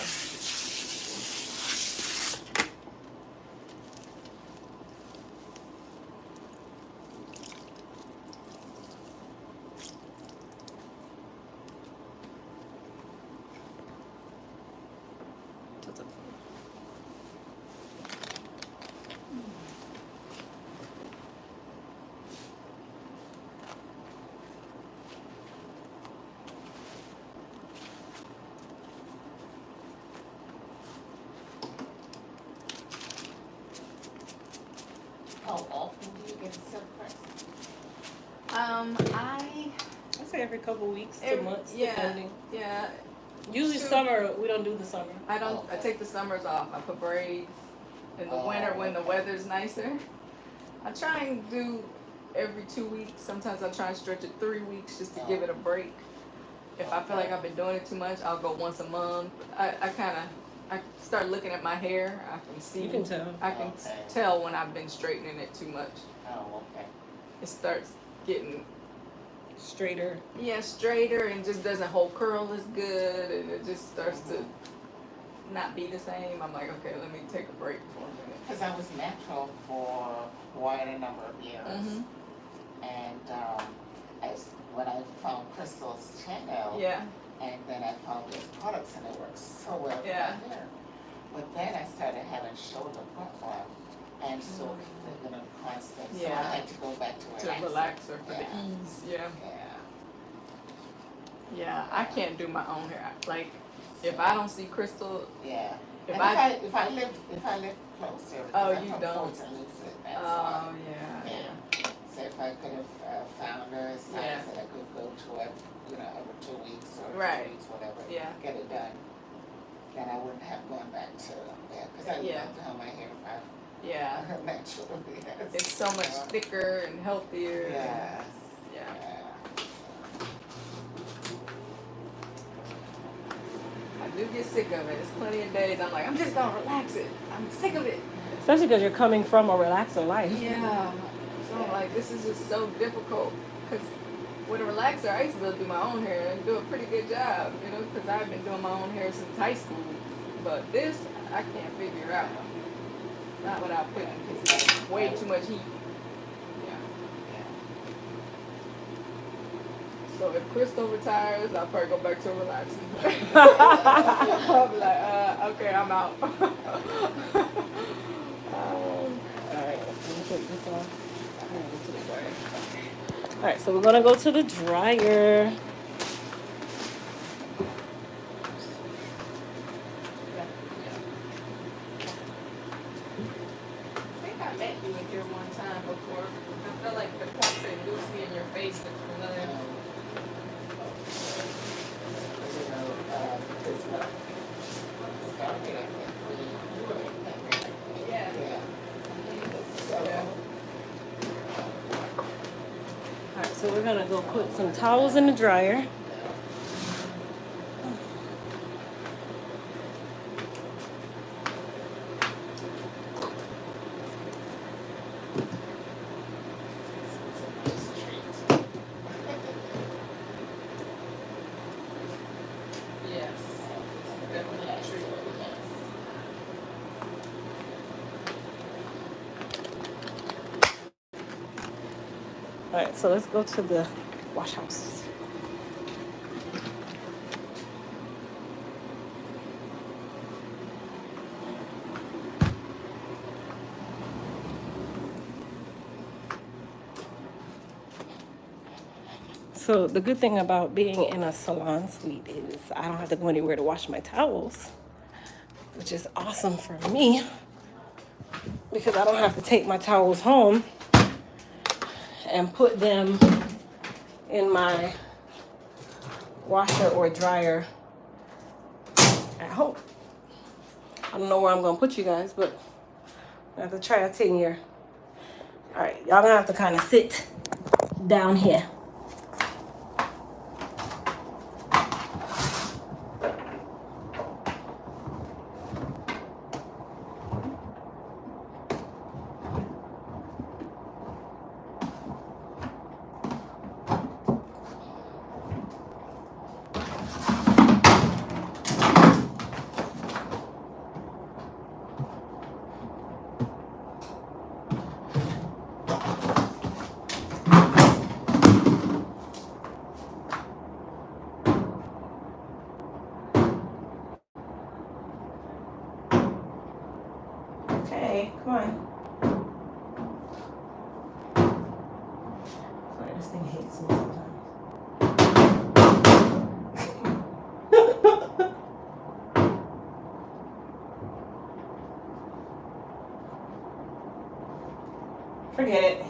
How often do you get a silk press? I say every couple weeks to months, depending. Yeah. Usually summer, we don't do the summer. I don't. I take the summers off. I put braids in the winter when the weather's nicer. I try and do every 2 weeks. Sometimes I try and stretch it 3 weeks just to give it a break. If I feel like I've been doing it too much, I'll go once a month. I start looking at my hair. I can see. You can tell. I can tell when I've been straightening it too much. Oh, okay. It starts getting Straighter. straighter and just doesn't hold curl as good, and it just starts to not be the same. I'm like, okay, let me take a break for a minute. Because I was natural for quite a number of years. Mhm. And when I found Crystal's channel, Yeah. and then I found those products and it worked so well for Yeah. my hair. But then I started having shoulder problem and so they're gonna constant. So Yeah. I had to go back to relaxer. Relaxer for the Yeah. ease. Yeah. Yeah. Yeah. I can't do my own hair. Like, if I don't see Crystal, Yeah. if And I if I lived closer, Oh, because you I'm from don't. Fulton, Lucid, that's oh why. yeah. Yeah. So if I could have found her times Yeah. that I could go to it, every 2 weeks or Right. 2 weeks, whatever, Yeah. get it done, then I wouldn't have gone back to that. Because I Yeah. love how my hair Yeah. naturally is. It's so much thicker and healthier. Yes. Yeah. I do get sick of it. There's plenty of days I'm like, I'm just gonna relax it. I'm sick of it. Especially because you're coming from a relaxing life. Yeah. So I'm like, this is just so difficult. Because with a relaxer, I used to be able to do my own hair and do a pretty good job, because I've been doing my own hair since high school. But this, I can't figure out. Not without putting, because it's way too much heat. Yeah. So if Crystal retires, I'll probably go back to relaxing. I'll be like, okay, I'm out. Alright, let me put this on. Alright, so we're gonna go to the dryer. I think I met you in here one time before. I felt like the points and Lucy in your face looked familiar. Yeah. Yeah. Alright, so we're gonna go put some towels in the dryer. Yes. It's definitely a treat. Alright, so let's go to the wash house. So the good thing about being in a salon suite is I don't have to go anywhere to wash my towels, which is awesome for me because I don't have to take my towels home and put them in my washer or dryer at home. I don't know where I'm gonna put you guys, but I have to try a thing here. All right, y'all gonna have to kind of sit down here. Okay, come on. Sorry, this thing hates me sometimes. Forget it.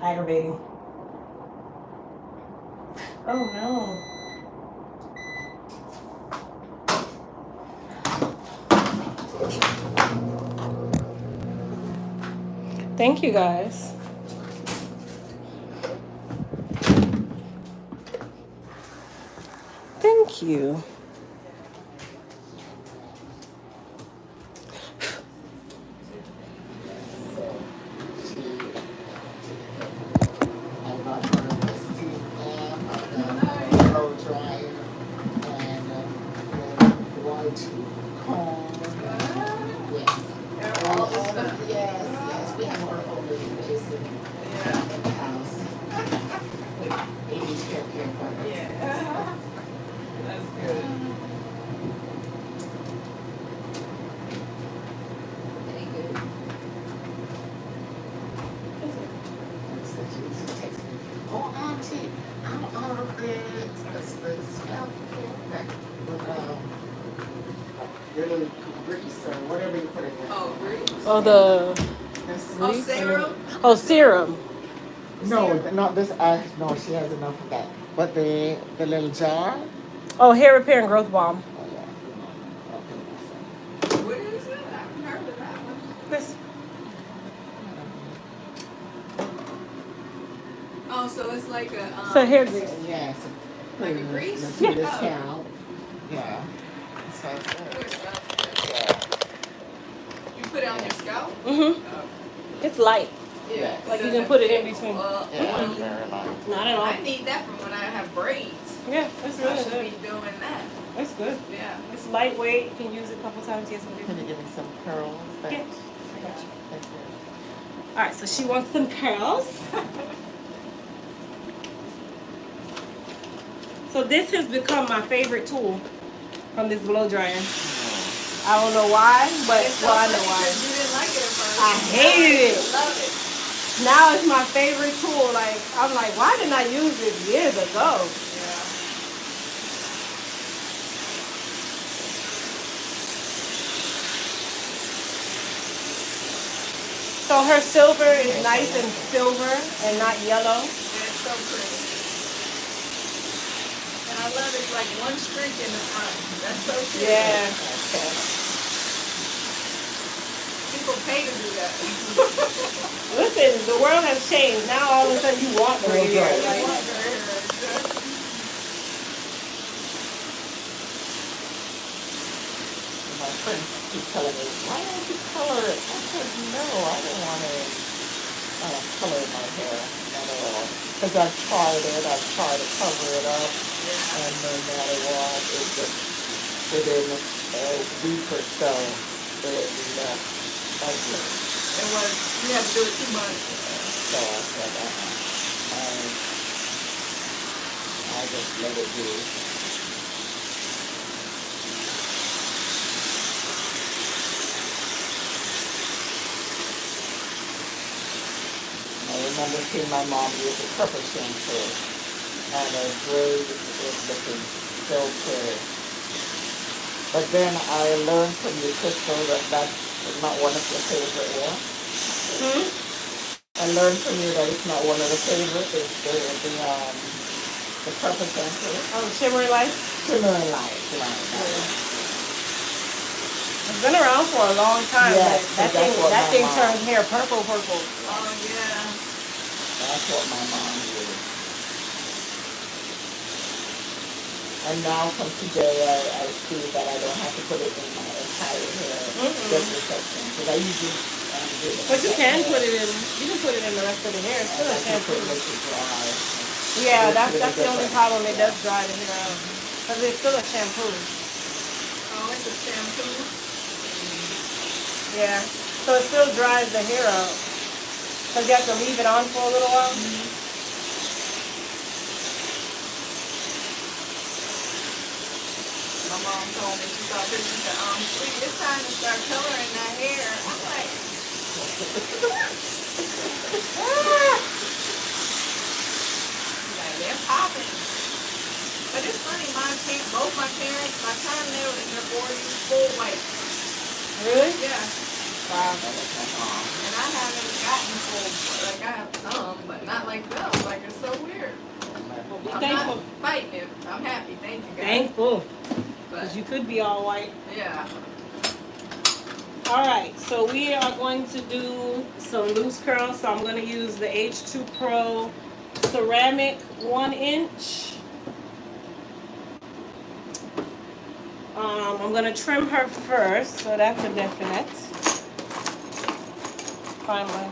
Aggravating. Oh no. Thank you guys. Thank you. I bought her the steam lamp, blow dryer, and the white comb. Yes. All this stuff. Yes, we have our own little place in the house. They each have care products. Yeah. That's good. Very good. So she texted me, oh auntie, I'm out of the scalp care with your little grease or whatever you put in there. Oh, great. Oh, the Oh, serum? oh serum. No, not this. No, she has enough of that. But the little jar. Oh, hair repair and growth balm. Oh yeah. What is it? I haven't heard of that one. This. Oh, so it's like a So hair grease. Yeah. Like a grease? The Yeah. scalp. Yeah. So it's Oh, good. it smells good. Yeah. You put it on your scalp? Mhm. Oh. It's light. Yeah. Like you can put it in between. Yeah. Very light. Not at all. I need that for when I have braids. Yeah, it's I really should good. be doing that. It's good. Yeah. It's lightweight. You can use it a couple times. Yes, we Can do. you give me some pearls? Yeah. Thank I got you. Thank you. All right, so she wants some curls. So this has become my favorite tool from this blow dryer. I don't know why, but It's so well, I funny know why. 'cause you didn't like it at first. I hated it. Love it. Now it's my favorite tool. Like I'm like, why didn't I use this years ago? Yeah. So her silver is nice and silver and not yellow. And it's so pretty. And I love it's like one streak in the front. That's so cute. Yeah. Okay. People pay to do that. Listen, the world has changed. Now all of a sudden you want the Blow dryer. hair. Like, My friends keep telling me, why don't you color it? I said, no, I don't want to color my hair at all. Because I've tried to cover it up, and no matter what, it just, within a week or so, it left ugly. And what you have to do it 2 months. So I said, I just let it be. remember seeing my mom use a purple shampoo, and her braids is looking so pretty. But then I learned from you, Crystal, that that's not one of your favorite, yeah? Hmm? I learned from you that it's not one of the favorites. It's the purple shampoo. Oh, Shimmery Light. Shimmering light, right? It's been around for a long time. Yes, but that's what that my thing mom- turned hair purple. Oh yeah. That's what my mom used. And now from today, I see that I don't have to put it in my entire hair, just the section. Because I usually do it. But you can put it in. You can put it in the rest of the hair. It's still a shampoo. Yeah, that's the only problem. It does dry the hair out. Because it's still a shampoo. Oh, it's a shampoo. Yeah. So it still dries the hair out. Because you have to leave it on for a little while. My mom told me, she saw pictures and said, sweetie, it's time to start coloring that hair. I'm like, they're popping. But it's funny, both my parents, by the time they were in their 40s, full white. Really? Yeah. Wow, that was my mom. And I haven't gotten full, like I have some, but not like them. Like, it's so weird. Be I'm thankful. not fighting it. I'm happy. Thank you, guys. Thankful. But, Because you could be all white. yeah. Alright, so we are going to do some loose curls. So I'm going to use the H2 Pro ceramic 1 inch. I'm going to trim her first, so that's a definite. Find my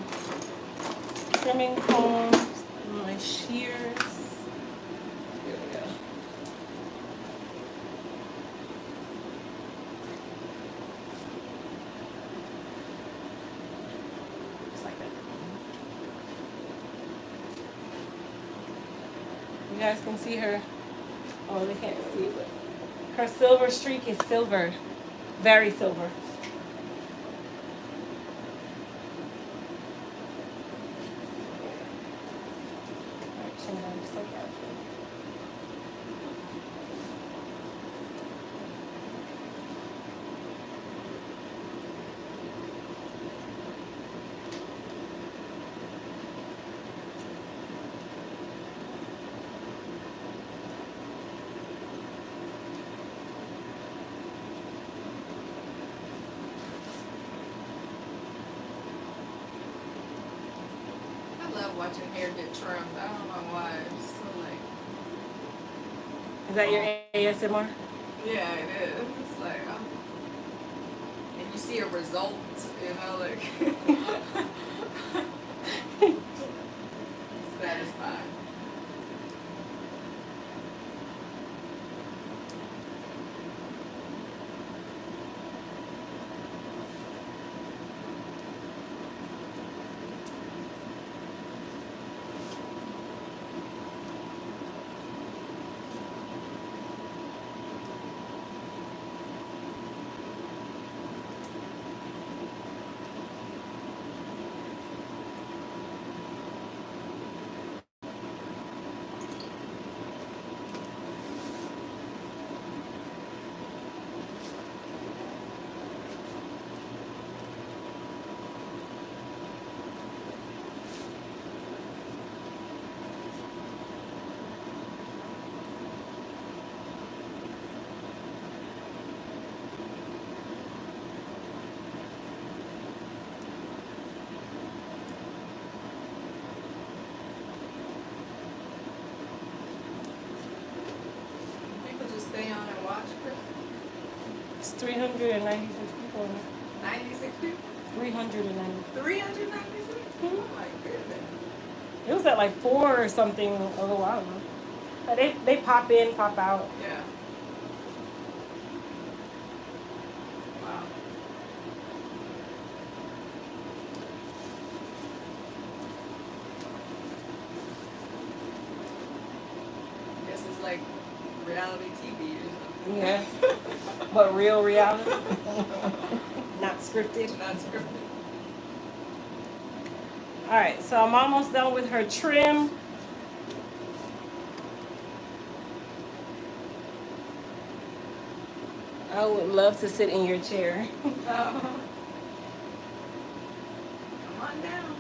trimming combs, my shears. Here we go. Just like that. You guys can see her. Oh, they can't see, but her silver streak is silver. Very silver. I love watching hair get trimmed. I don't know why. It's so like. Is that your ASMR? Yeah, it is. It's like, and you see a result, you know, like. Satisfying. Stay on and watch, Chris? It's 396 people in it. 96 people? 396. 396? Oh my goodness. It was at like 4 or something a little while ago. But they pop in, pop out. Yeah. Wow. Guess it's like reality TV or something. Yeah. But real reality. Not scripted. Not scripted. All right, so I'm almost done with her trim. I would love to sit in your chair. Come on down.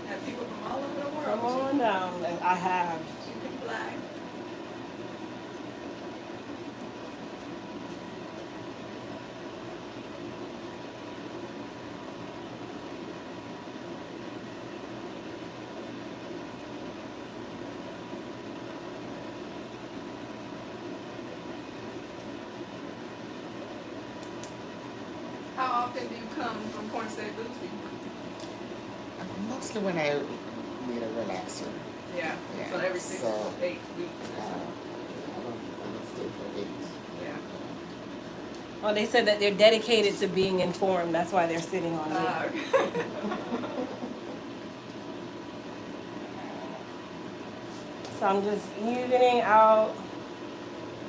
Have people from all over the world. Come on down. I have. You can fly. How often do you come from Point State Lucy? Mostly when I need a relaxer. Yeah. Yeah, So every 6 so, to 8 weeks or so. I don't stay for 8. Yeah. Well, they said that they're dedicated to being informed. That's why they're sitting on me. Okay. So I'm just evening out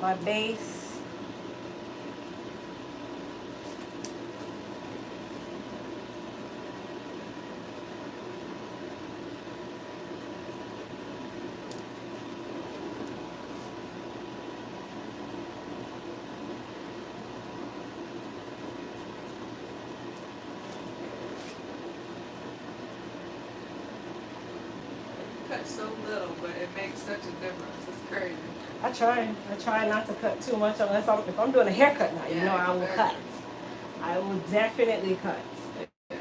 my base. Cut so little, but it makes such a difference. It's crazy. I try not to cut too much unless if I'm doing a haircut now, you know I will cut. I will definitely cut. Yeah.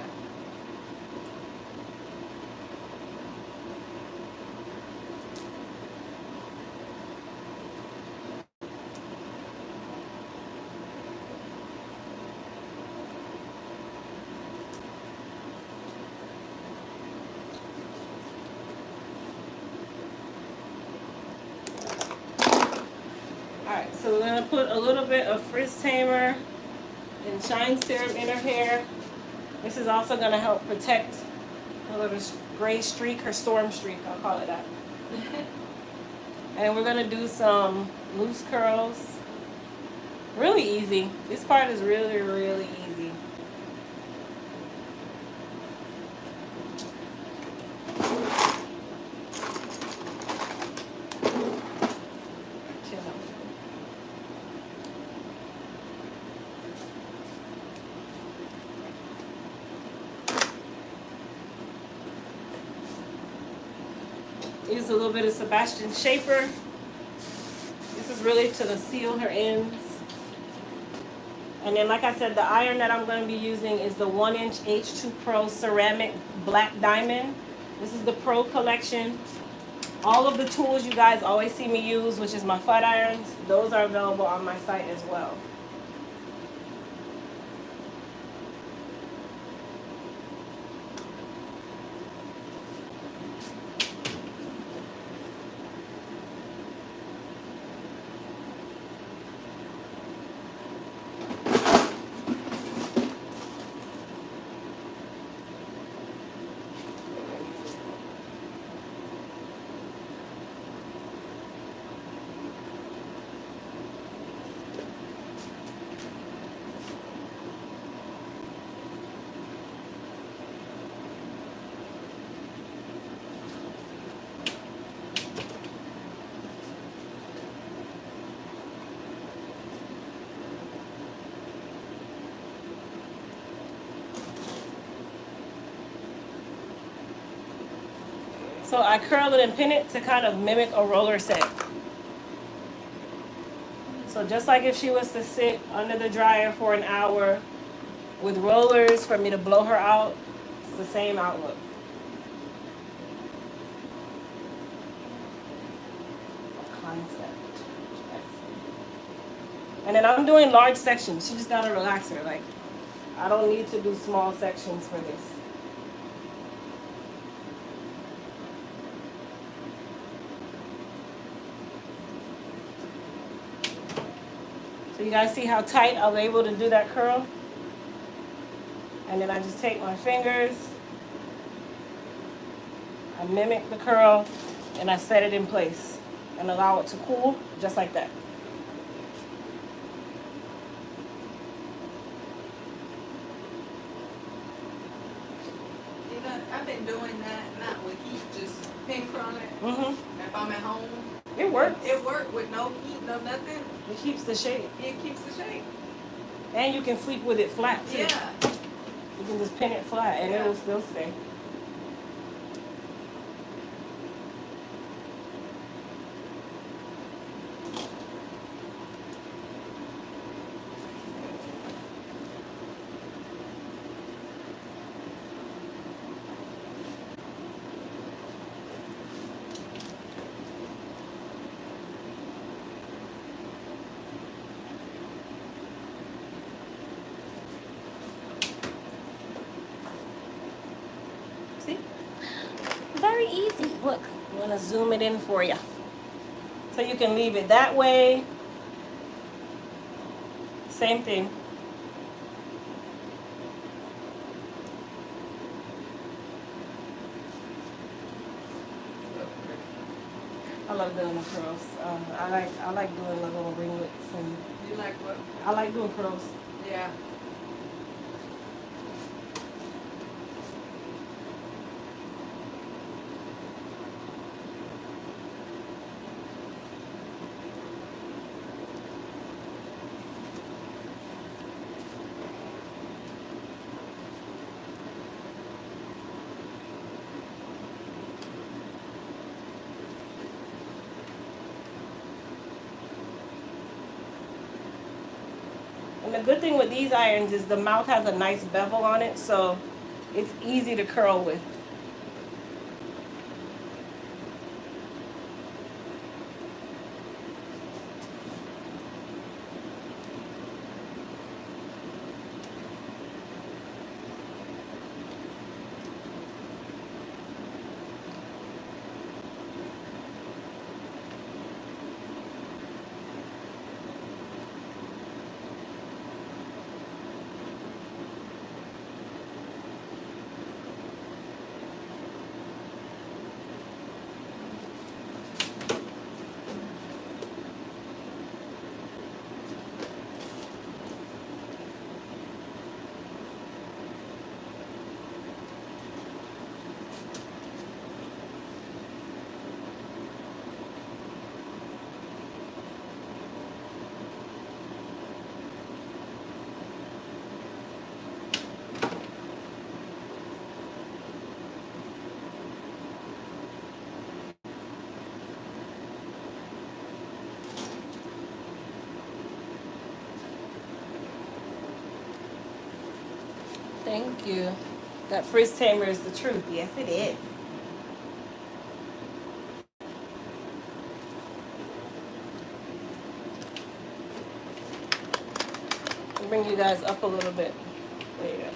Alright, so we're gonna put a little bit of Frizz Tamer and Shine Serum in her hair. This is also gonna help protect her little gray streak, her storm streak, I'll call it that. And we're gonna do some loose curls. Really easy. This part is really, really easy. Chill out. Use a little bit of Sebastian Shaper. This is really to seal her ends. And then, like I said, the iron that I'm going to be using is the 1-inch H2 Pro Ceramic Black Diamond. This is the Pro Collection. All of the tools you guys always see me use, which is my flat irons, those are available on my site as well. So I curl it and pin it to kind of mimic a roller set. So just like if she was to sit under the dryer for an hour with rollers for me to blow her out, it's the same outlook. Concept. And then I'm doing large sections. She just gotta relax her. Like, I don't need to do small sections for this. So you guys see how tight I was able to do that curl? And then I just take my fingers, I mimic the curl, and I set it in place and allow it to cool, just like that. I've been doing that, not with heat, just pin curling it. If I'm at home, it works. It worked with no heat, no nothing. It keeps the shape. It keeps the shape. And you can sleep with it flat too. Yeah. You can just pin it flat and it'll still stay. See? Very easy. Look, I'm going to zoom it in for you. So you can leave it that way. Same thing. I love doing the curls. I like doing the little ringlets and. You like what? I like doing curls. Yeah. And the good thing with these irons is the mouth has a nice bevel on it, so it's easy to curl with. Thank you. That Frizz Tamer is the truth. Yes, it is. I'll bring you guys up a little bit. There you go.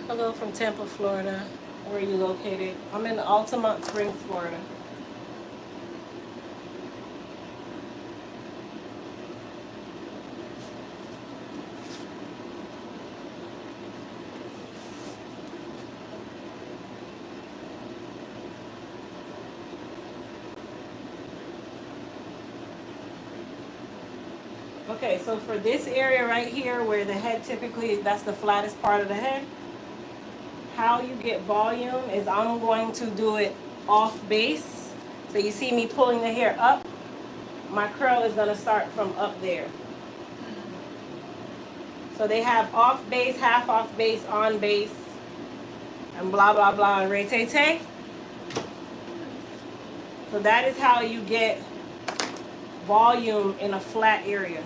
Hello from Tampa, Florida. Where are you located? I'm in Altamont Springs, Florida. Okay, so for this area right here where the head typically, that's the flattest part of the head, how you get volume is I'm going to do it off base. So you see me pulling the hair up, my curl is gonna start from up there. So they have off base, half off base, on base, and blah, blah, blah, and re-tay-tay. So that is how you get volume in a flat area.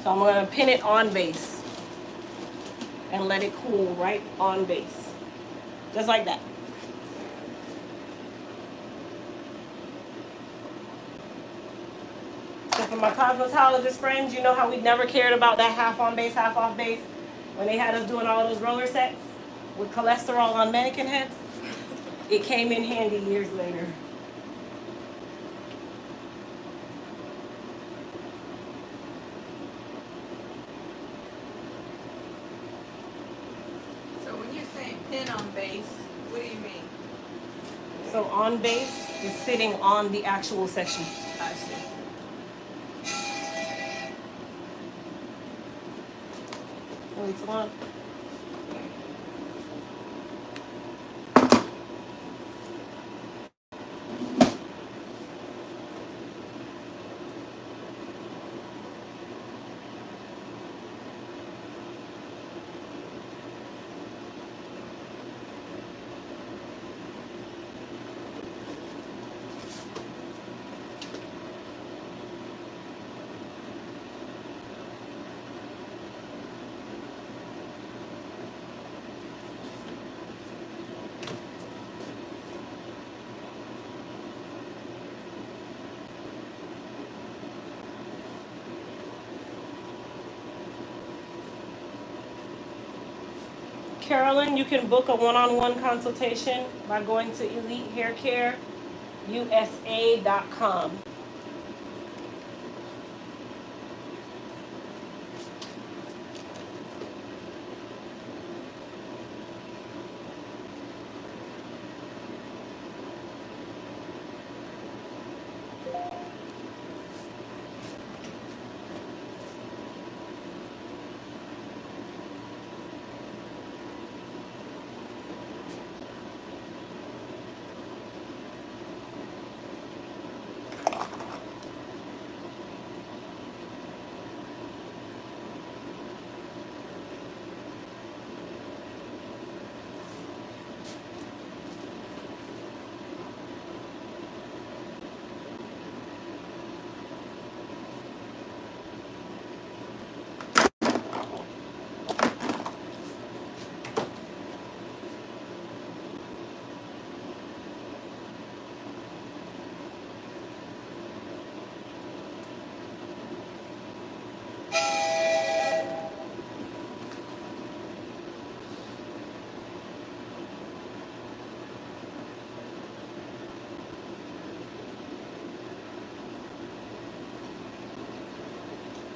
So I'm gonna pin it on base and let it cool right on base. Just like that. So for my cosmetologist friends, you know how we never cared about that half on base, half off base when they had us doing all those roller sets with cholesterol on mannequin heads? It came in handy years later. So when you're saying pin on base, what do you mean? So on base is sitting on the actual section. I see. Oh, it's on. Carolyn, you can book a one-on-one consultation by going to EliteHairCareUSA.com.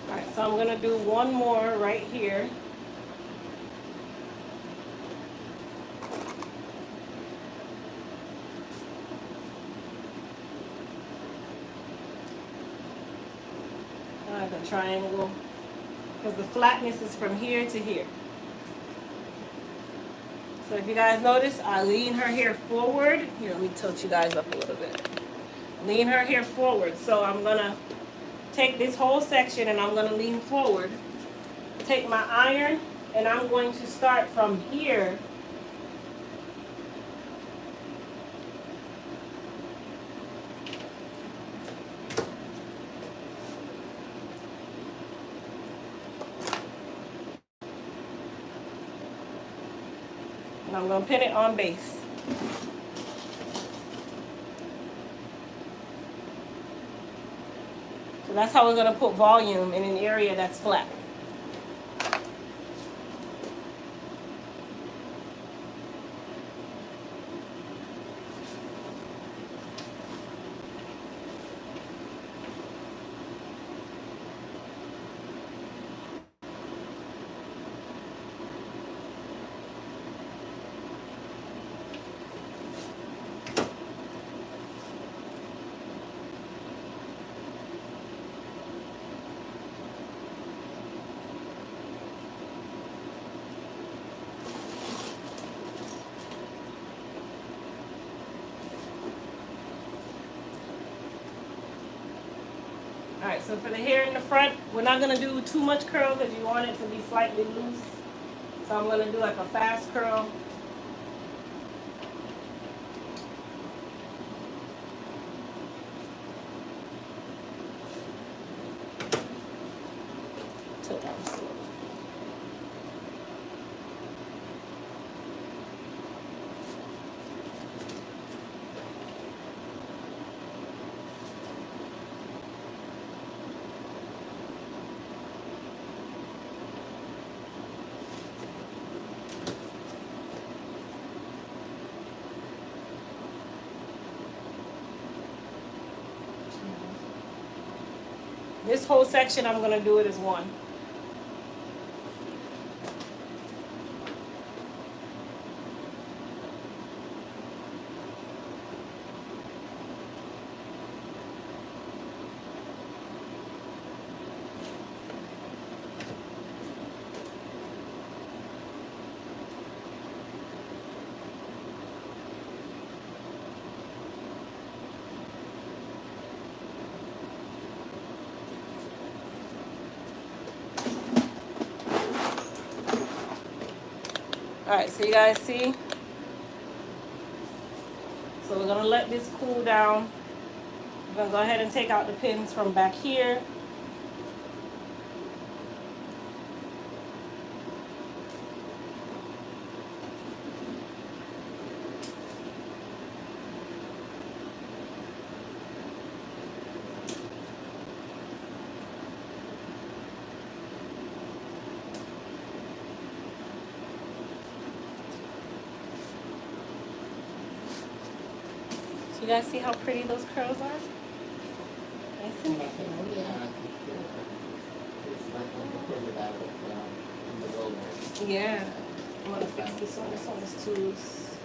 All right, so I'm gonna do one more right here. The triangle, because the flatness is from here to here. So if you guys notice, I lean her hair forward. Here, let me tilt you guys up a little bit. Lean her hair forward. So I'm gonna take this whole section and I'm gonna lean forward. Take my iron and I'm going to start from here. And I'm going to pin it on base. So that's how we're going to put volume in an area that's flat. Alright, so for the hair in the front, we're not going to do too much curl because you want it to be slightly loose. So I'm going to do like a fast curl. Tilt down slowly. This whole section, I'm going to do it as one. Alright, so you guys see? So we're going to let this cool down. We're going to go ahead and take out the pins from back here. So you guys see how pretty those curls are? Nice and Yeah, I can feel it. It's like when you pull it out of the wilderness. yeah. I'm going to fix this one. This one is too loose.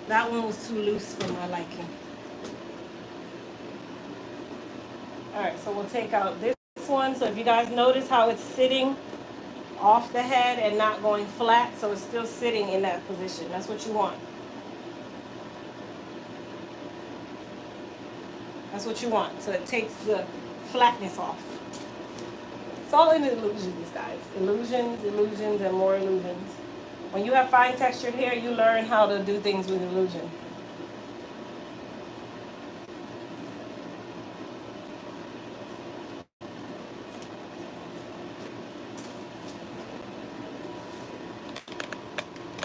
That one was too loose for my liking. Alright, so we'll take out this one. So if you guys notice how it's sitting off the head and not going flat, so it's still sitting in that position. That's what you want. That's what you want. So it takes the flatness off. It's all in illusions, guys. Illusions, illusions, and more illusions. When you have fine textured hair, you learn how to do things with illusion.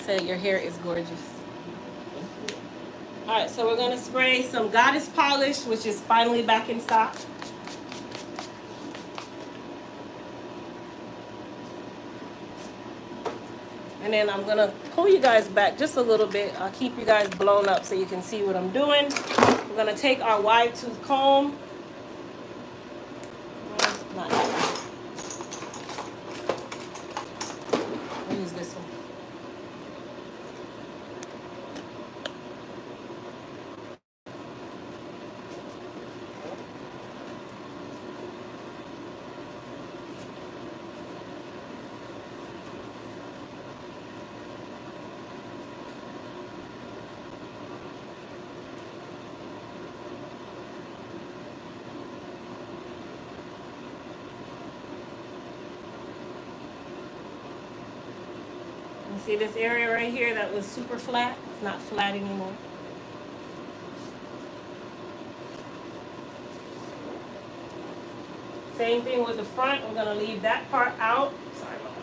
So your hair is gorgeous. Alright, so we're going to spray some Goddess Polish, which is finally back in stock. And then I'm going to pull you guys back just a little bit. I'll keep you guys blown up so you can see what I'm doing. We're going to take our wide tooth comb. Not that one. I'll use this one. See this area right here that was super flat? It's not flat anymore. Same thing with the front. We're going to leave that part out. Sorry, Mama.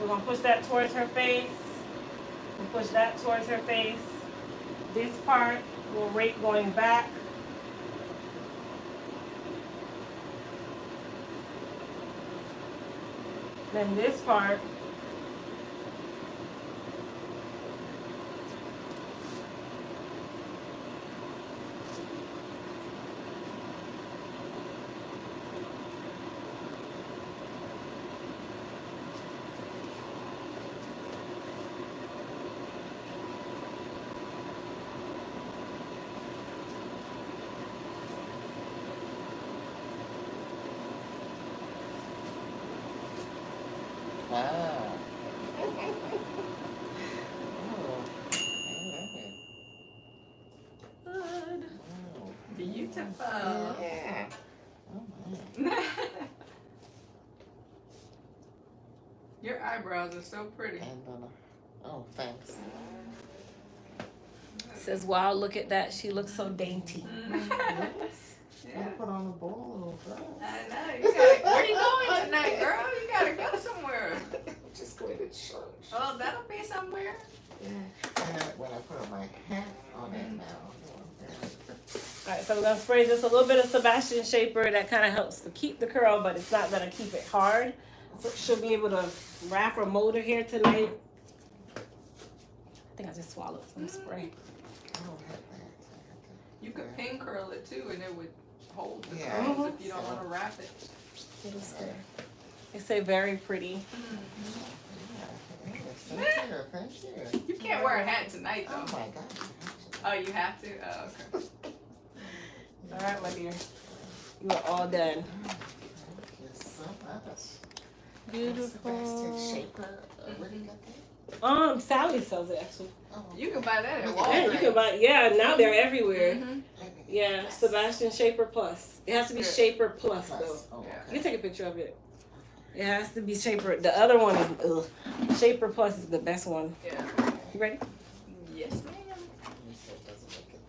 We're going to push that towards her face. And push that towards her face. This part will rake going back. Then this part Ah. Oh. Oh. Yeah. Oh, man. Your eyebrows are so pretty. And oh, thanks. Says, wow, look at that. She looks so dainty. Yes. Yeah. Gotta put on a bowl of dress. I know. You gotta, where you going tonight, girl? You gotta go somewhere. I'm just going to church. Oh, that'll be somewhere. Yeah. And when I put my hat on it now. All right, so we're gonna spray just a little bit of Sebastian Shaper. That kind of helps to keep the curl, but it's not gonna keep it hard. So she'll be able to wrap or mold her hair tonight. I think I just swallowed some spray. You could pin curl it too, and it would hold the Yeah. curls if you don't want to wrap it. It'll stay. They say very pretty. Thank you. Thank you. You can't wear a hat tonight Oh though. my God. Oh, you have to? Oh, okay. All right, my dear. You are all done. Thank you so much. Sebastian Beautiful. Shaper. Where do you get that? Sally sells it actually. Oh, You can buy that at Yeah, Walmart. you can buy. Yeah, now they're everywhere. Mhm. Yeah, Sebastian Shaper Plus. It has to be Good. Shaper Plus though. Oh, Yeah. You can take a picture of it. It has to be Shaper. The other one is Shaper Plus is the best one. Yeah. You ready? Yes, ma'am. You said it doesn't make it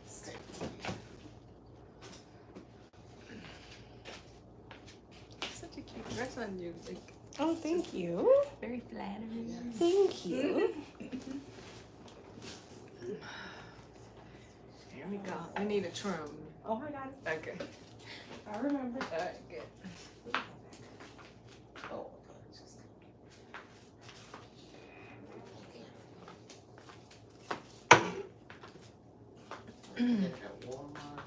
stick. Such a cute dress on you. Like, Oh, thank you. very flattering. Thank you. Here we go. I need a trim. Oh, I got it. Okay. I remember. All right, good. Oh, just. You at Walmart.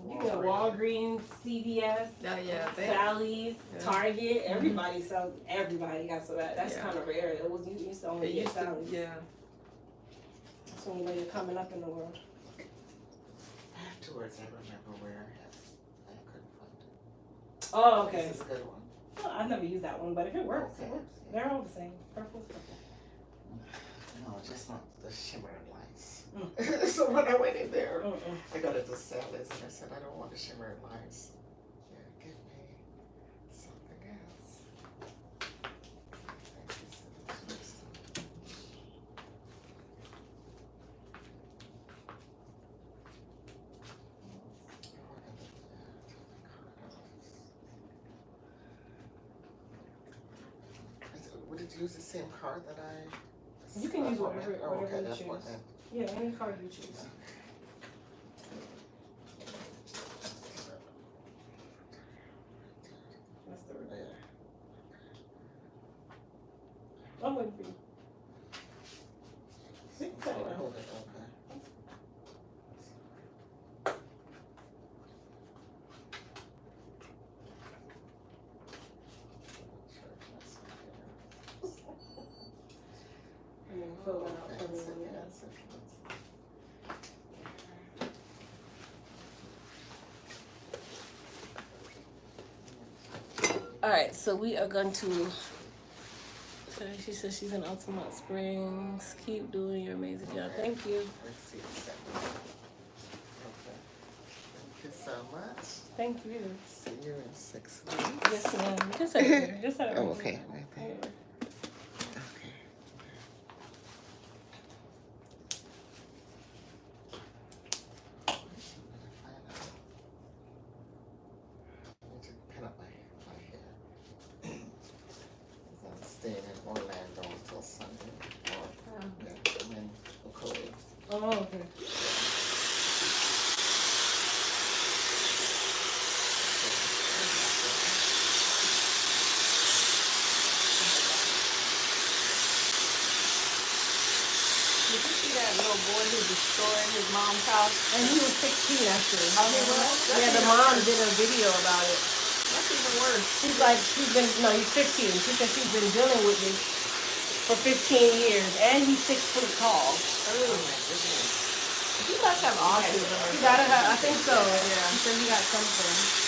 You got Walgreens, CVS, Oh, yeah. Sally's, Yeah. Target. Everybody sells. Everybody got so that's Yeah. kind of rare. It was you used to only It get used to, Sally's. yeah. That's when you're coming up in the world. Afterwards, I remember where I couldn't find it. Oh, okay. This is a good one. Well, I've never used that one, but if it works, it Okay. works. They're all the same. Purple's purple. No, just not the shimmer lights. Mm. So when I went in there, Mm-mm. I got into Sally's and I said, I don't want the shimmer lights. Yeah, give me something else. And she said, "It's just- Would it use the same card that I? You can use whatever Oh, okay, you that's choose. what then. Yeah, any card you choose. That's the real. I'm waiting for you. See, Oh, hold it, okay. And then fill that out for me when you're done. All right, so we are going to. She says she's in Altamont Springs. Keep doing your amazing job. Thank you. Okay. Thank you so much. Thank you. See you in 6 weeks. Yes, ma'am. Just set it there. Just set it Oh, right okay. there. Right there. Okay. I need to pin up my hair. I'm staying in Orlando until Sunday. Or, yeah, I'm in Ocoee. Oh, okay. Did you see that little boy who destroyed his mom's house? And he was 16 actually. Oh, he was? Yeah, the mom did a video about it. That's even worse. She's like, he's 15. She said she's been dealing with this for 15 years. And he's 6 foot tall. Oh my goodness. He must have autism or He gotta have, I think so. Yeah. He said he got something.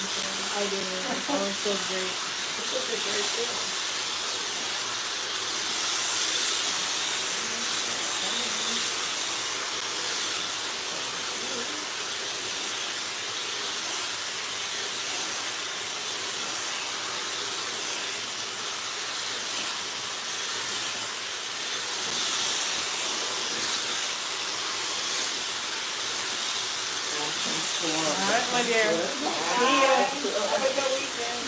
I did. Oh, it feels great. It's such a great feeling. All right, my dear. See ya. Have a good weekend.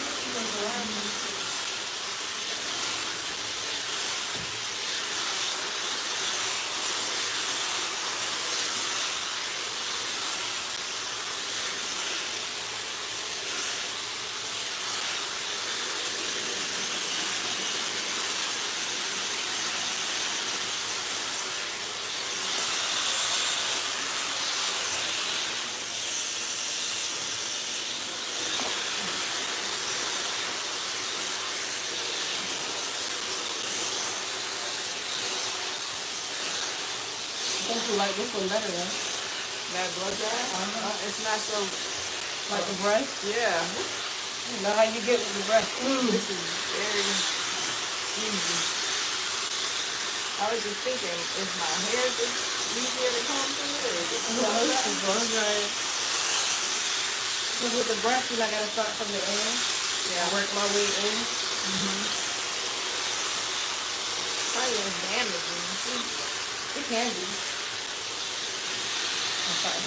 I think you like this one better, though. That blow dry? It's not so, Like the brush? yeah. You know how you get with the brush. This is very easy. I was just thinking, is my hair just easier to comb through or is it No, this is blow dry. Because with the brush, you know, I gotta start from the end. Yeah. Work my way in. Probably less damaging. It can be. I'm sorry.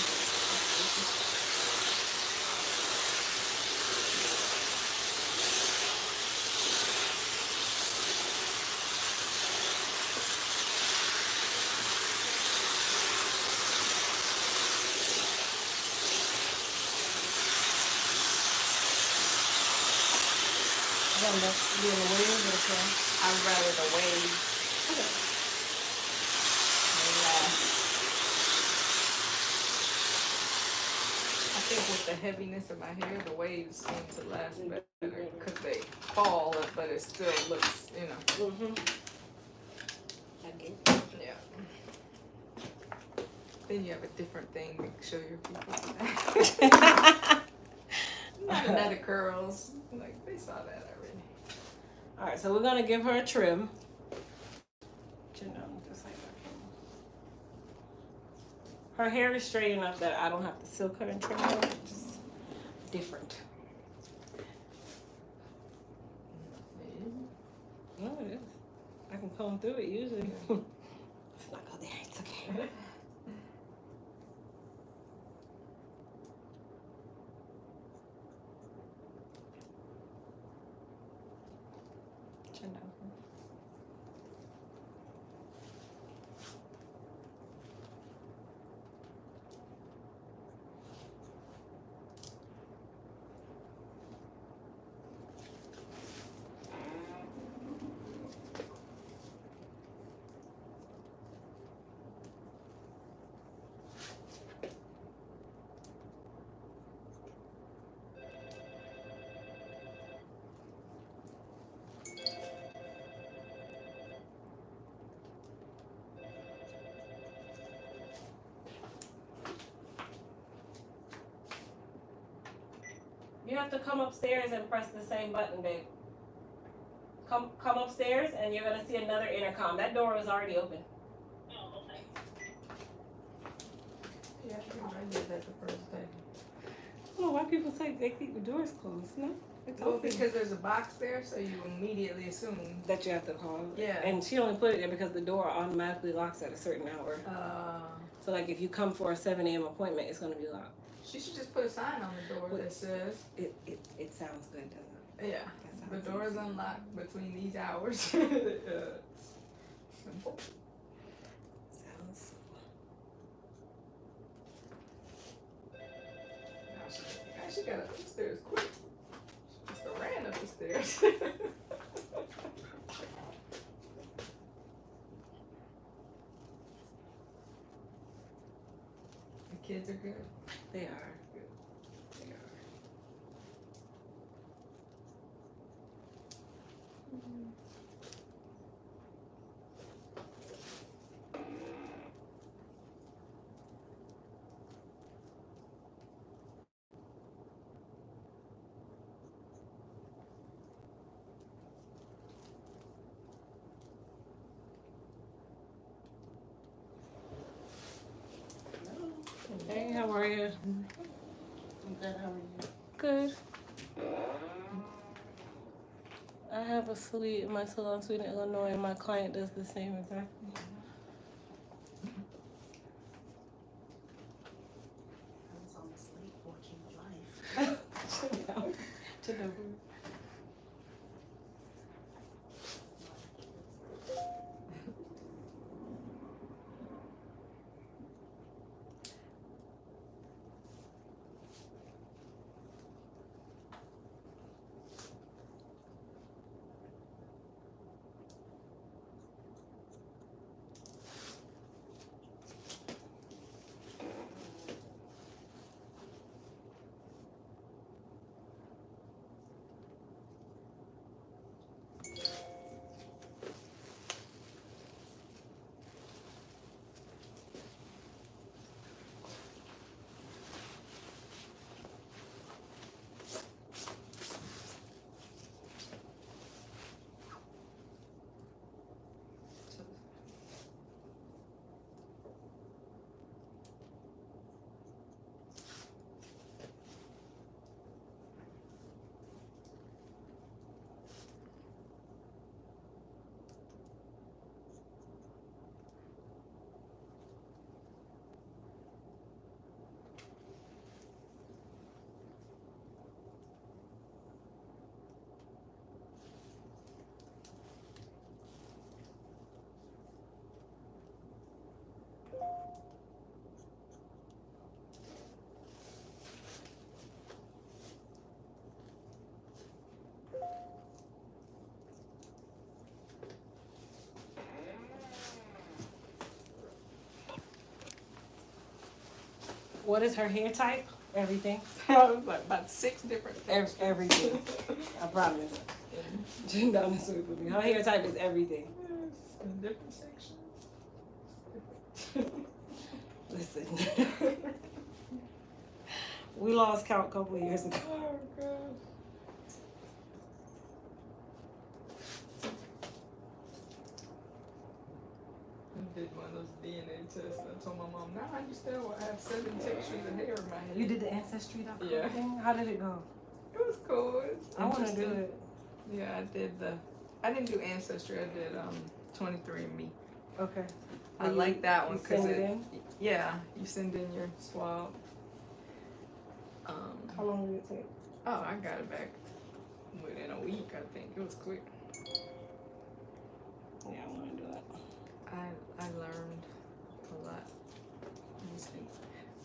I don't know, doing the wave or so. I'd rather the wave. Okay. They last. I think with the heaviness of my hair, the waves seem to last better because they fall, but it still looks, you know. Mm-hmm. I get it. Yeah. Then you have a different thing to show your people. Not another curls. Like, they saw that already. All right, so we're gonna give her a trim. Just like that. Her hair is straight enough that I don't have to silk her and trim her. It's just different. No, it is. I can comb through it usually. Let's not go there. It's okay. Chin down. You have to come upstairs and press the same button, babe. Come upstairs and you're gonna see another intercom. That door is already open. Yeah, I think I did that the first day. Oh, why people say they keep the doors closed? No, it's Well, open. because there's a box there, so you immediately assume. That you have to call. Yeah. And she only put it there because the door automatically locks at a certain hour. So like if you come for a 7 a.m. appointment, it's gonna be locked. She should just put a sign on the door that says. It sounds good, doesn't it? Yeah. The That door sounds is easy. unlocked between these hours. Simple. Sounds. Now she got up the stairs quick. She just ran up the stairs. The kids are good. They are. They are. you? I'm good. How are you? Good. I have a suite in my salon suite in Illinois, and my client does the same exactly. I was almost late for a change of life. To the What is her hair type? Everything. Like about 6 different things. Everything. I promise. Don't mess with me. Her hair type is everything. Yes, in different sections. Listen. We lost count a couple of years ago. Oh gosh. I did one of those DNA tests. I told my mom, now I understand why I have 7 textures of hair in my head. You did the Ancestry.com Yeah. thing? How did it go? It was cool. It's I want to do interesting. it. Yeah, I didn't do Ancestry. I did 23andMe. Okay. I like that one You because send it in? yeah, you send in your swab. How long did it take? Oh, I got it back within a week. I think it was quick. Yeah, I want to do it. I learned a lot.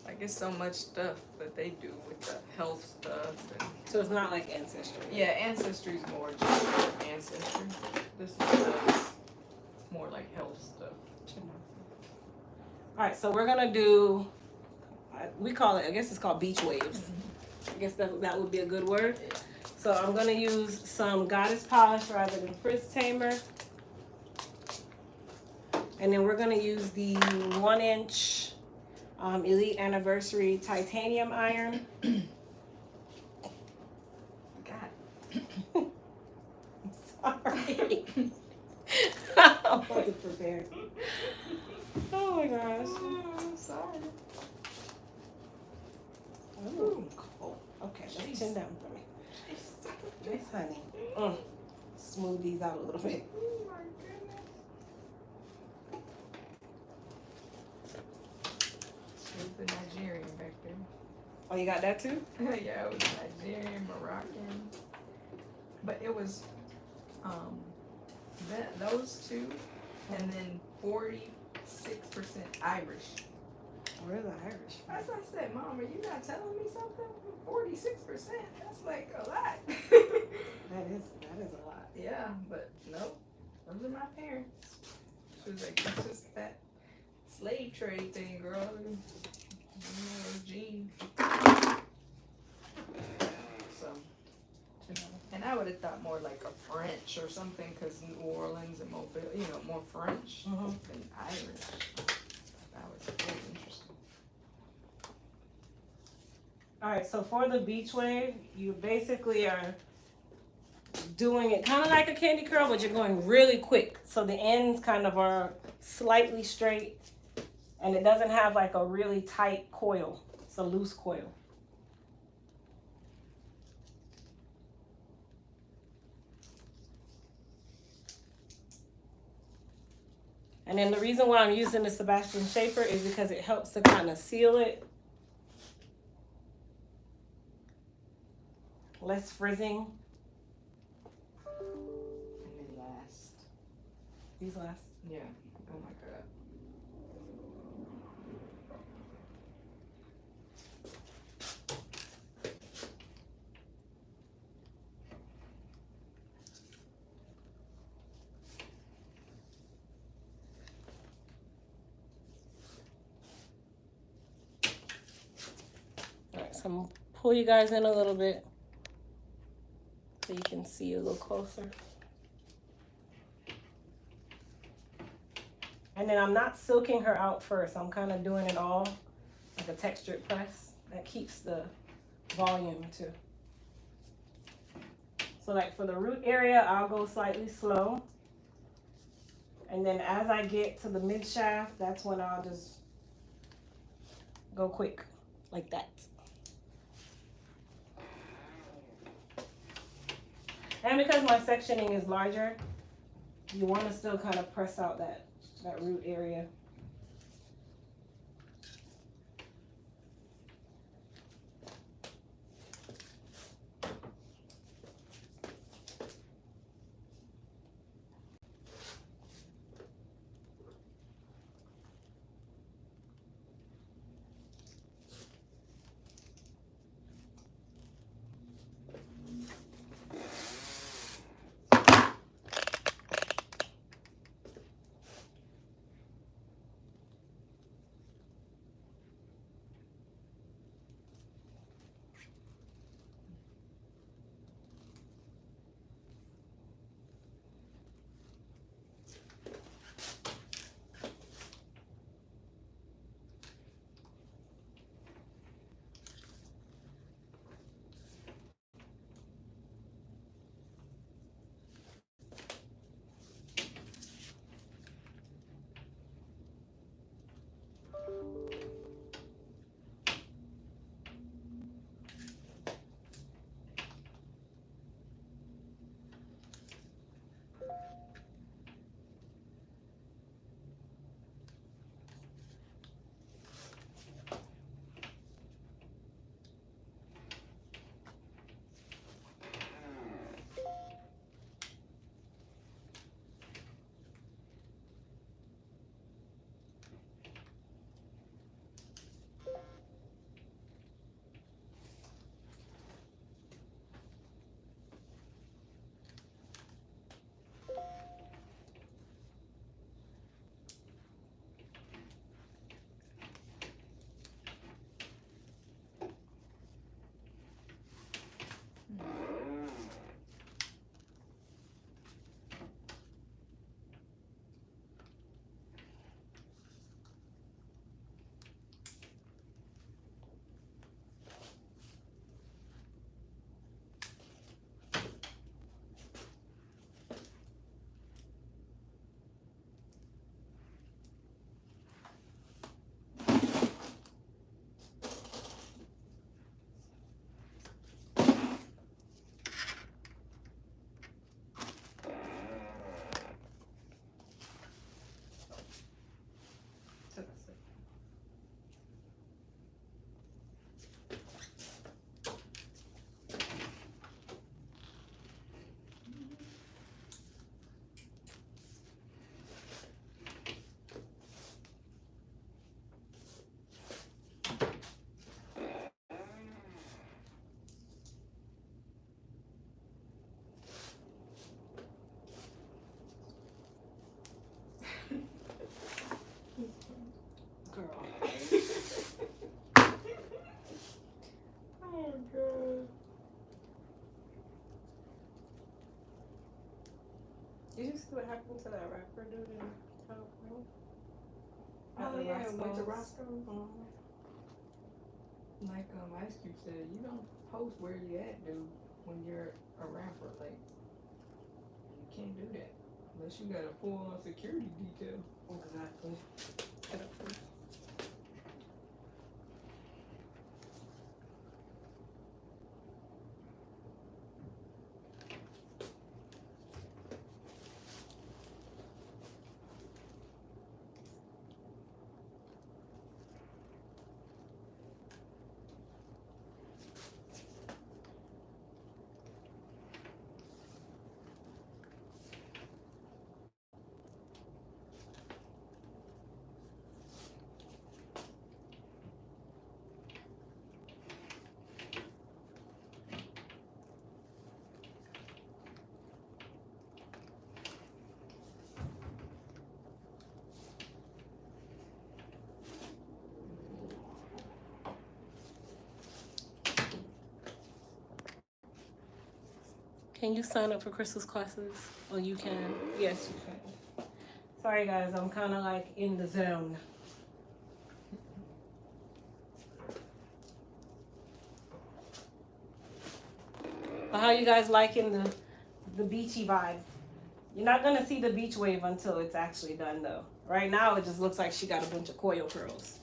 Like it's so much stuff that they do with the health stuff. And, So it's not like Ancestry. yeah, Ancestry is more just Ancestry. This is more like health stuff. All right, so we're gonna do. We call it. I guess it's called beach waves. I guess that would be a good word. So I'm gonna use some Goddess polish rather than Frizz Tamer, and then we're gonna use the 1-inch Elite Anniversary Titanium Iron. God. I'm sorry. I wasn't prepared. Oh my gosh. Oh, I'm sorry. Ooh, cold. Okay, let's chin down for me. Yes, honey. Smooth these out a little bit. Oh my goodness. It was the Nigerian back there. Oh, you got that too? Yeah, it was Nigerian, Moroccan. But it was those two and then 46% Irish. Where's the Irish? As I said, Mom, are you not telling me something? 46%? That's like a lot. That is a lot. Yeah, but no, those are my parents. She was like, it's just that slave trade thing, girl. Genes. So, and I would have thought more like a French or something, because New Orleans and Mobile, more French than Irish. That was very interesting. All right, so for the beach wave, you basically are doing it kind of like a candy curl, but you're going really quick. So the ends kind of are slightly straight, and it doesn't have like a really tight coil. It's a loose coil. And then the reason why I'm using the Sebastian Shaper is because it helps to kind of seal it. Less frizzing. And they last. These last. Yeah. Oh my god. Alright, so I'm gonna pull you guys in a little bit so you can see a little closer. And then I'm not silking her out first. I'm kind of doing it all like a textured press. That keeps the volume too. So like for the root area, I'll go slightly slow. And then as I get to the mid shaft, that's when I'll just go quick like that. And because my sectioning is larger, you want to still kind of press out that root area. Did you see what happened to that rapper dude in California? Oh yeah, went to Roscoe. Mm-hmm. Like Ice Cube said, you don't post where you at, dude, when you're a rapper. Like, you can't do that unless you got a full-on security detail. Exactly. Get up first. Can you sign up for Crystal's classes? Oh, you can. Yes, you can. Sorry, guys. I'm kind of like in the zone. But how you guys liking the beachy vibe? You're not gonna see the beach wave until it's actually done, though. Right now, it just looks like she got a bunch of coil curls.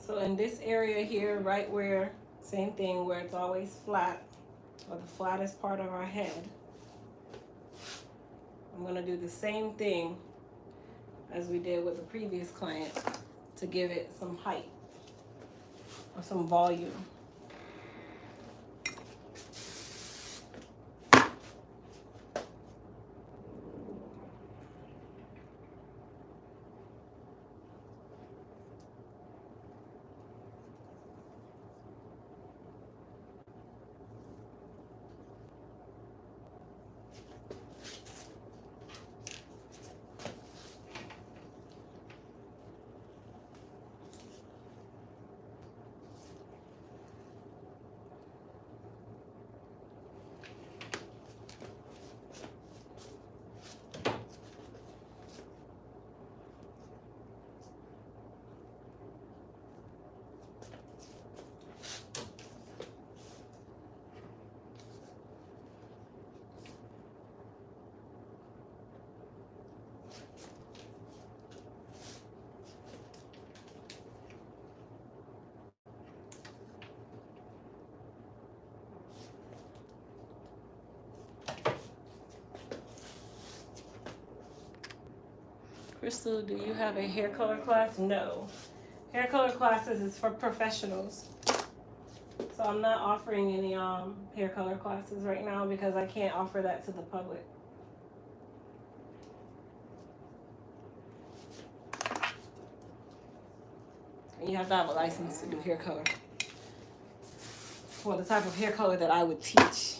So in this area here, right where, same thing, where it's always flat, or the flattest part of our head, I'm gonna do the same thing as we did with the previous client to give it some height or some volume. Crystal, do you have a hair color class? No. Hair color classes is for professionals. So I'm not offering any hair color classes right now because I can't offer that to the public. And you have to have a license to do hair color. For the type of hair color that I would teach.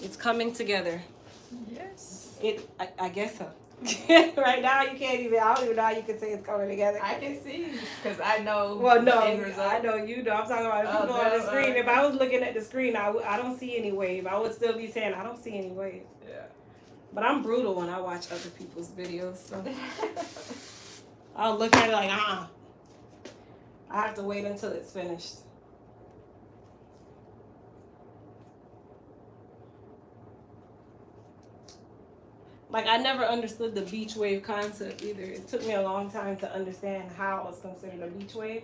It's coming together. Yes. I guess so. Right now, you can't even. I don't even know how you can say it's coming together. I can see because I know. Well, no, the end result. I know you know. I'm talking about if you go on no, the screen. If I was looking at the screen, I don't see any wave. I would still be saying I don't see any wave. Yeah. But I'm brutal when I watch other people's videos, so I'll look at it like, I have to wait until it's finished. Like, I never understood the beach wave concept either. It took me a long time to understand how it's considered a beach wave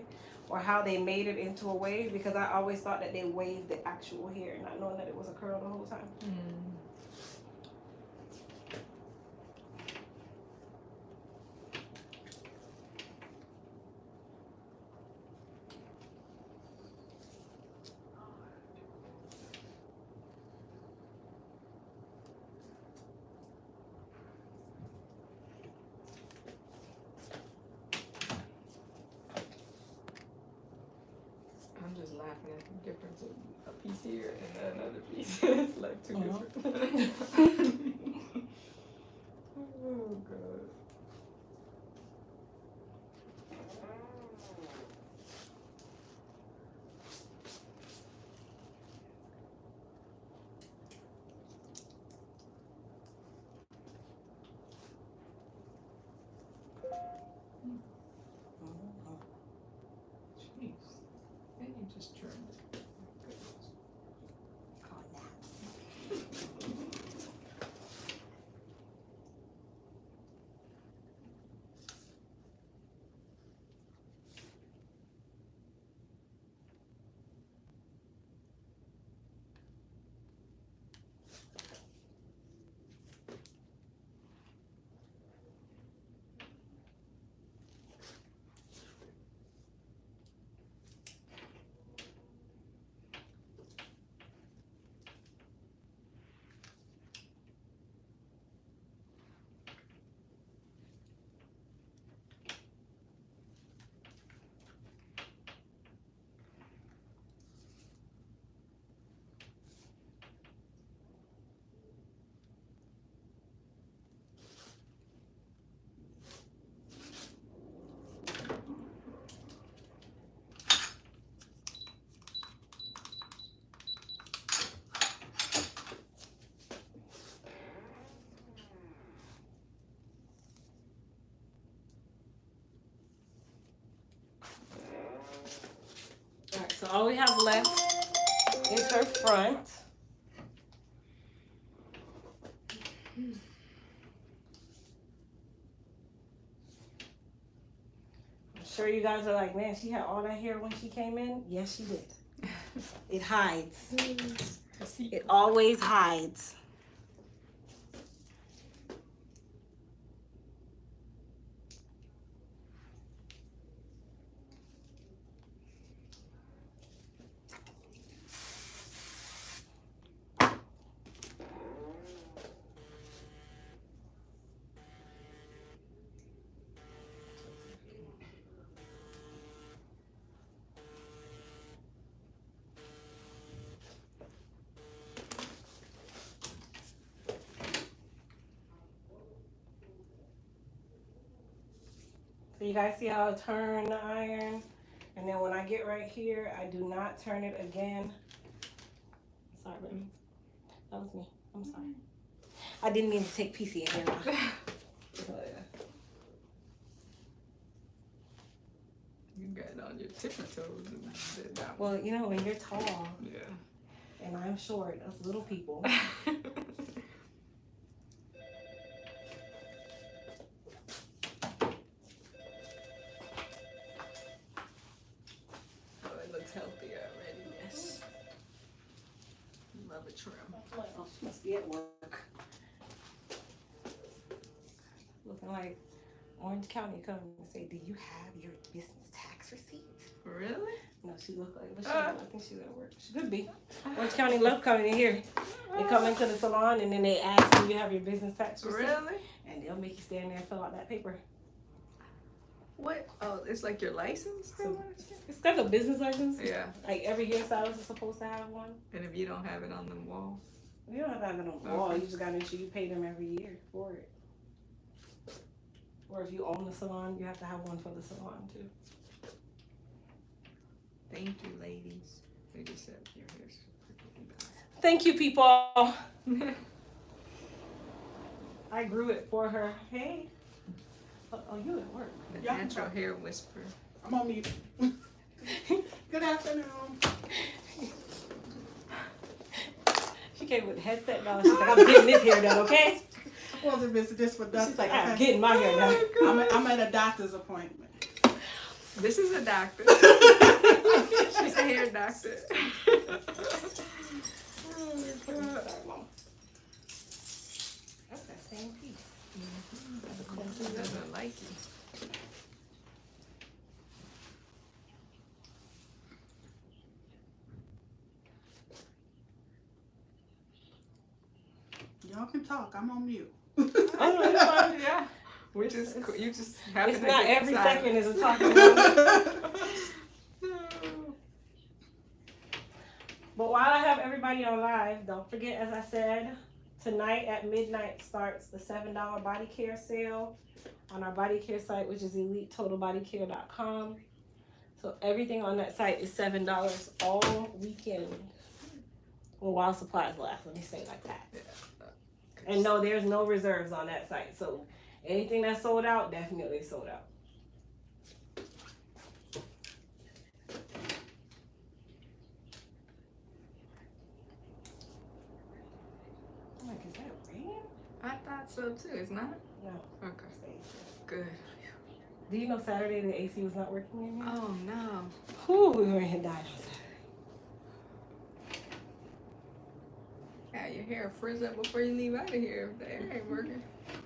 or how they made it into a wave, because I always thought that they waved the actual hair, not knowing that it was a curl the whole time. I'm just laughing at the difference of a piece here and another piece. It's like two different. Oh god. Jeez. And you just trimmed it. Alright, so all we have left is her front. I'm sure you guys are like, man, she had all that hair when she came in. Yes, she did. It hides. It always hides. So you guys see how I turn the iron? And then when I get right here, I do not turn it again. Sorry, baby. That was me. I'm sorry. I didn't mean to take PC in here. You got it on your tippy toes and did that. Well, you know, when you're tall. Yeah. And I'm short, us little people. Healthy already, yes. Love a trim. Oh, she must be at work. Looking like Orange County coming and say, do you have your business tax receipt? Really? No, she looked like, but I think she's at work. She could be. Orange County love coming in here. They come into the salon and then they ask, do you have your business tax receipt? Really? And they'll make you stand there and fill out that paper. What? Oh, it's like your license? So, it's like a business license. Yeah. Like every hairstylist is supposed to have one. And if you don't have it on the wall? You don't have to have it on the wall. You just got to make sure you pay them every year for it. Or if you own the salon, you have to have one for the salon too. Thank you, ladies. They just said your hair's Thank you, people. I grew it for her. Hey. Oh, you at work. The natural hair whisperer. I'm on mute. Good afternoon. She came with the headset on. She's like, I'm getting this hair done, okay? Wasn't this for Dustin? She's like, I'm getting my hair done. I'm at a doctor's appointment. This is a doctor. She's a hair doctor. That's that same piece. She doesn't like you. Y'all can talk. I'm on mute. Yeah. You just happen It's to not get every silent. second is a talking moment. But while I have everybody on live, don't forget, as I said, tonight at midnight starts the $7 body care sale on our body care site, which is elitetotalbodycare.com. So everything on that site is $7 all weekend. Well, while supplies last, let me say it like that. And no, there's no reserves on that site. So anything that's sold out, definitely sold out. I'm like, is that rain? I thought so too. It's not? No. Okay. Good. Do you know Saturday the AC was not working in here? Oh no. Whew, we were in here dying on Saturday. Yeah, your hair frizz up before you leave out of here if the air ain't working.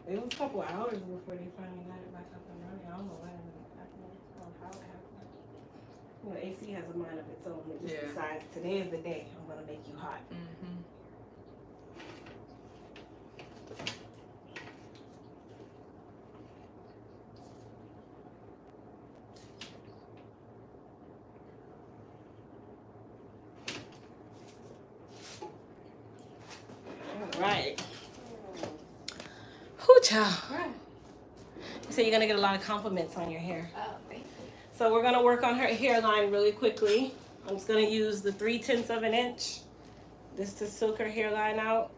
It was a couple of hours before they finally got it back up and running. I don't know what happened. I don't know how it happened. You know, AC has a mind of its own. It just decides today is the day I'm gonna make you hot. Mm-hmm. Right. Whoo, child. Right. You say you're gonna get a lot of compliments on your hair. Oh, thank you. So we're gonna work on her hairline really quickly. I'm just gonna use the 3/10 of an inch just to silk her hairline out.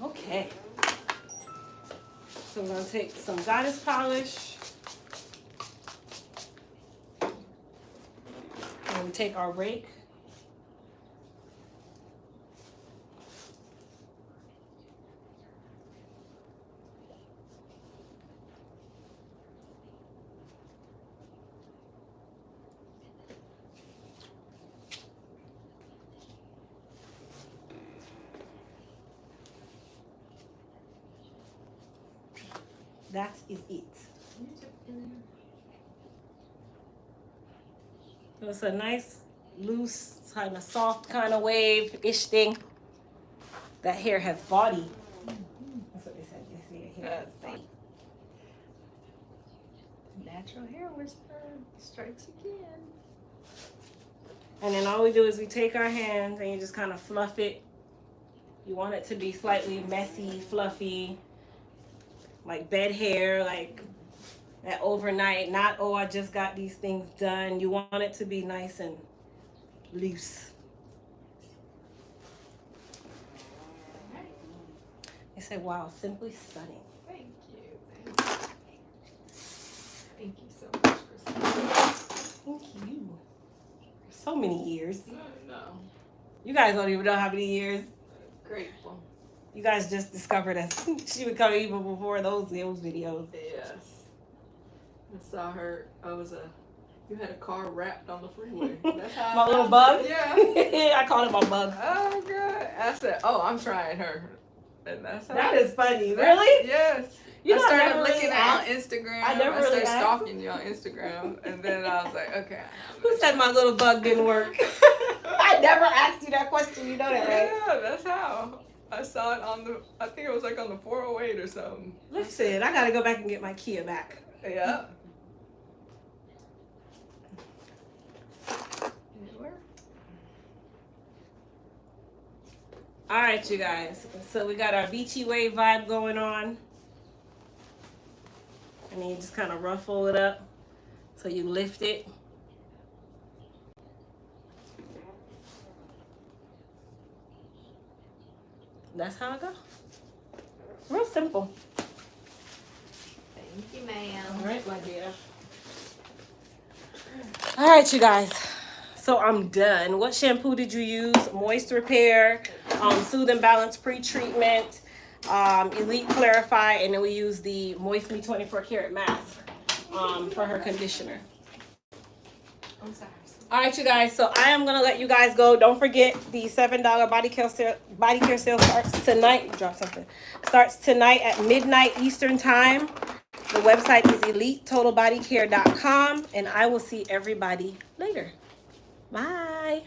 Okay. So we're gonna take some goddess polish. And we take our rake. That is it. So it's a nice, loose, kind of soft kind of wave-ish thing. That hair has body. That's what they said. They say your hair has body. Natural hair whisperer strikes again. And then all we do is we take our hands and you just kind of fluff it. You want it to be slightly messy, fluffy, like bed hair, like that overnight. Not, oh, I just got these things done. You want it to be nice and loose. They say, wow, simply stunning. Thank you. Thank you so much, Christine. Thank you. So many years. No. You guys don't even know how many years. Grateful. You guys just discovered us. She would come even before those videos. Yes. I saw her. I was a You had a car wrapped on the freeway. That's how My little bug? Yeah. I called it my bug. Oh, God. I said, oh, I'm trying her. And that's how. That is funny. That's- Really? Yes. You I know, I started never looking really at on asked. Instagram. I never really started asked. stalking you on Instagram. And then I was like, okay. Who said my little bug didn't work? I never asked you that question. You know that, right? Yeah, that's how. I saw it on the, I think it was like on the 408 or something. Listen, I gotta go back and get my Kia back. Yeah. All right, you guys. So we got our beachy wave vibe going on. And then you just kind of ruffle it up. So you lift it. That's how it goes. Real simple. Thank you, ma'am. All right, my dear. All right, you guys. So I'm done. What shampoo did you use? Moist Repair, Soothe and Balance Pre-Treatment, Elite Clarify, and then we use the Moist Me 24 Karat Mask for her conditioner. I'm sorry. All right, you guys. So I am gonna let you guys go. Don't forget the $7 body care sale starts tonight. Drop something. Starts tonight at midnight Eastern time. The website is EliteTotalBodyCare.com, and I will see everybody later. Bye.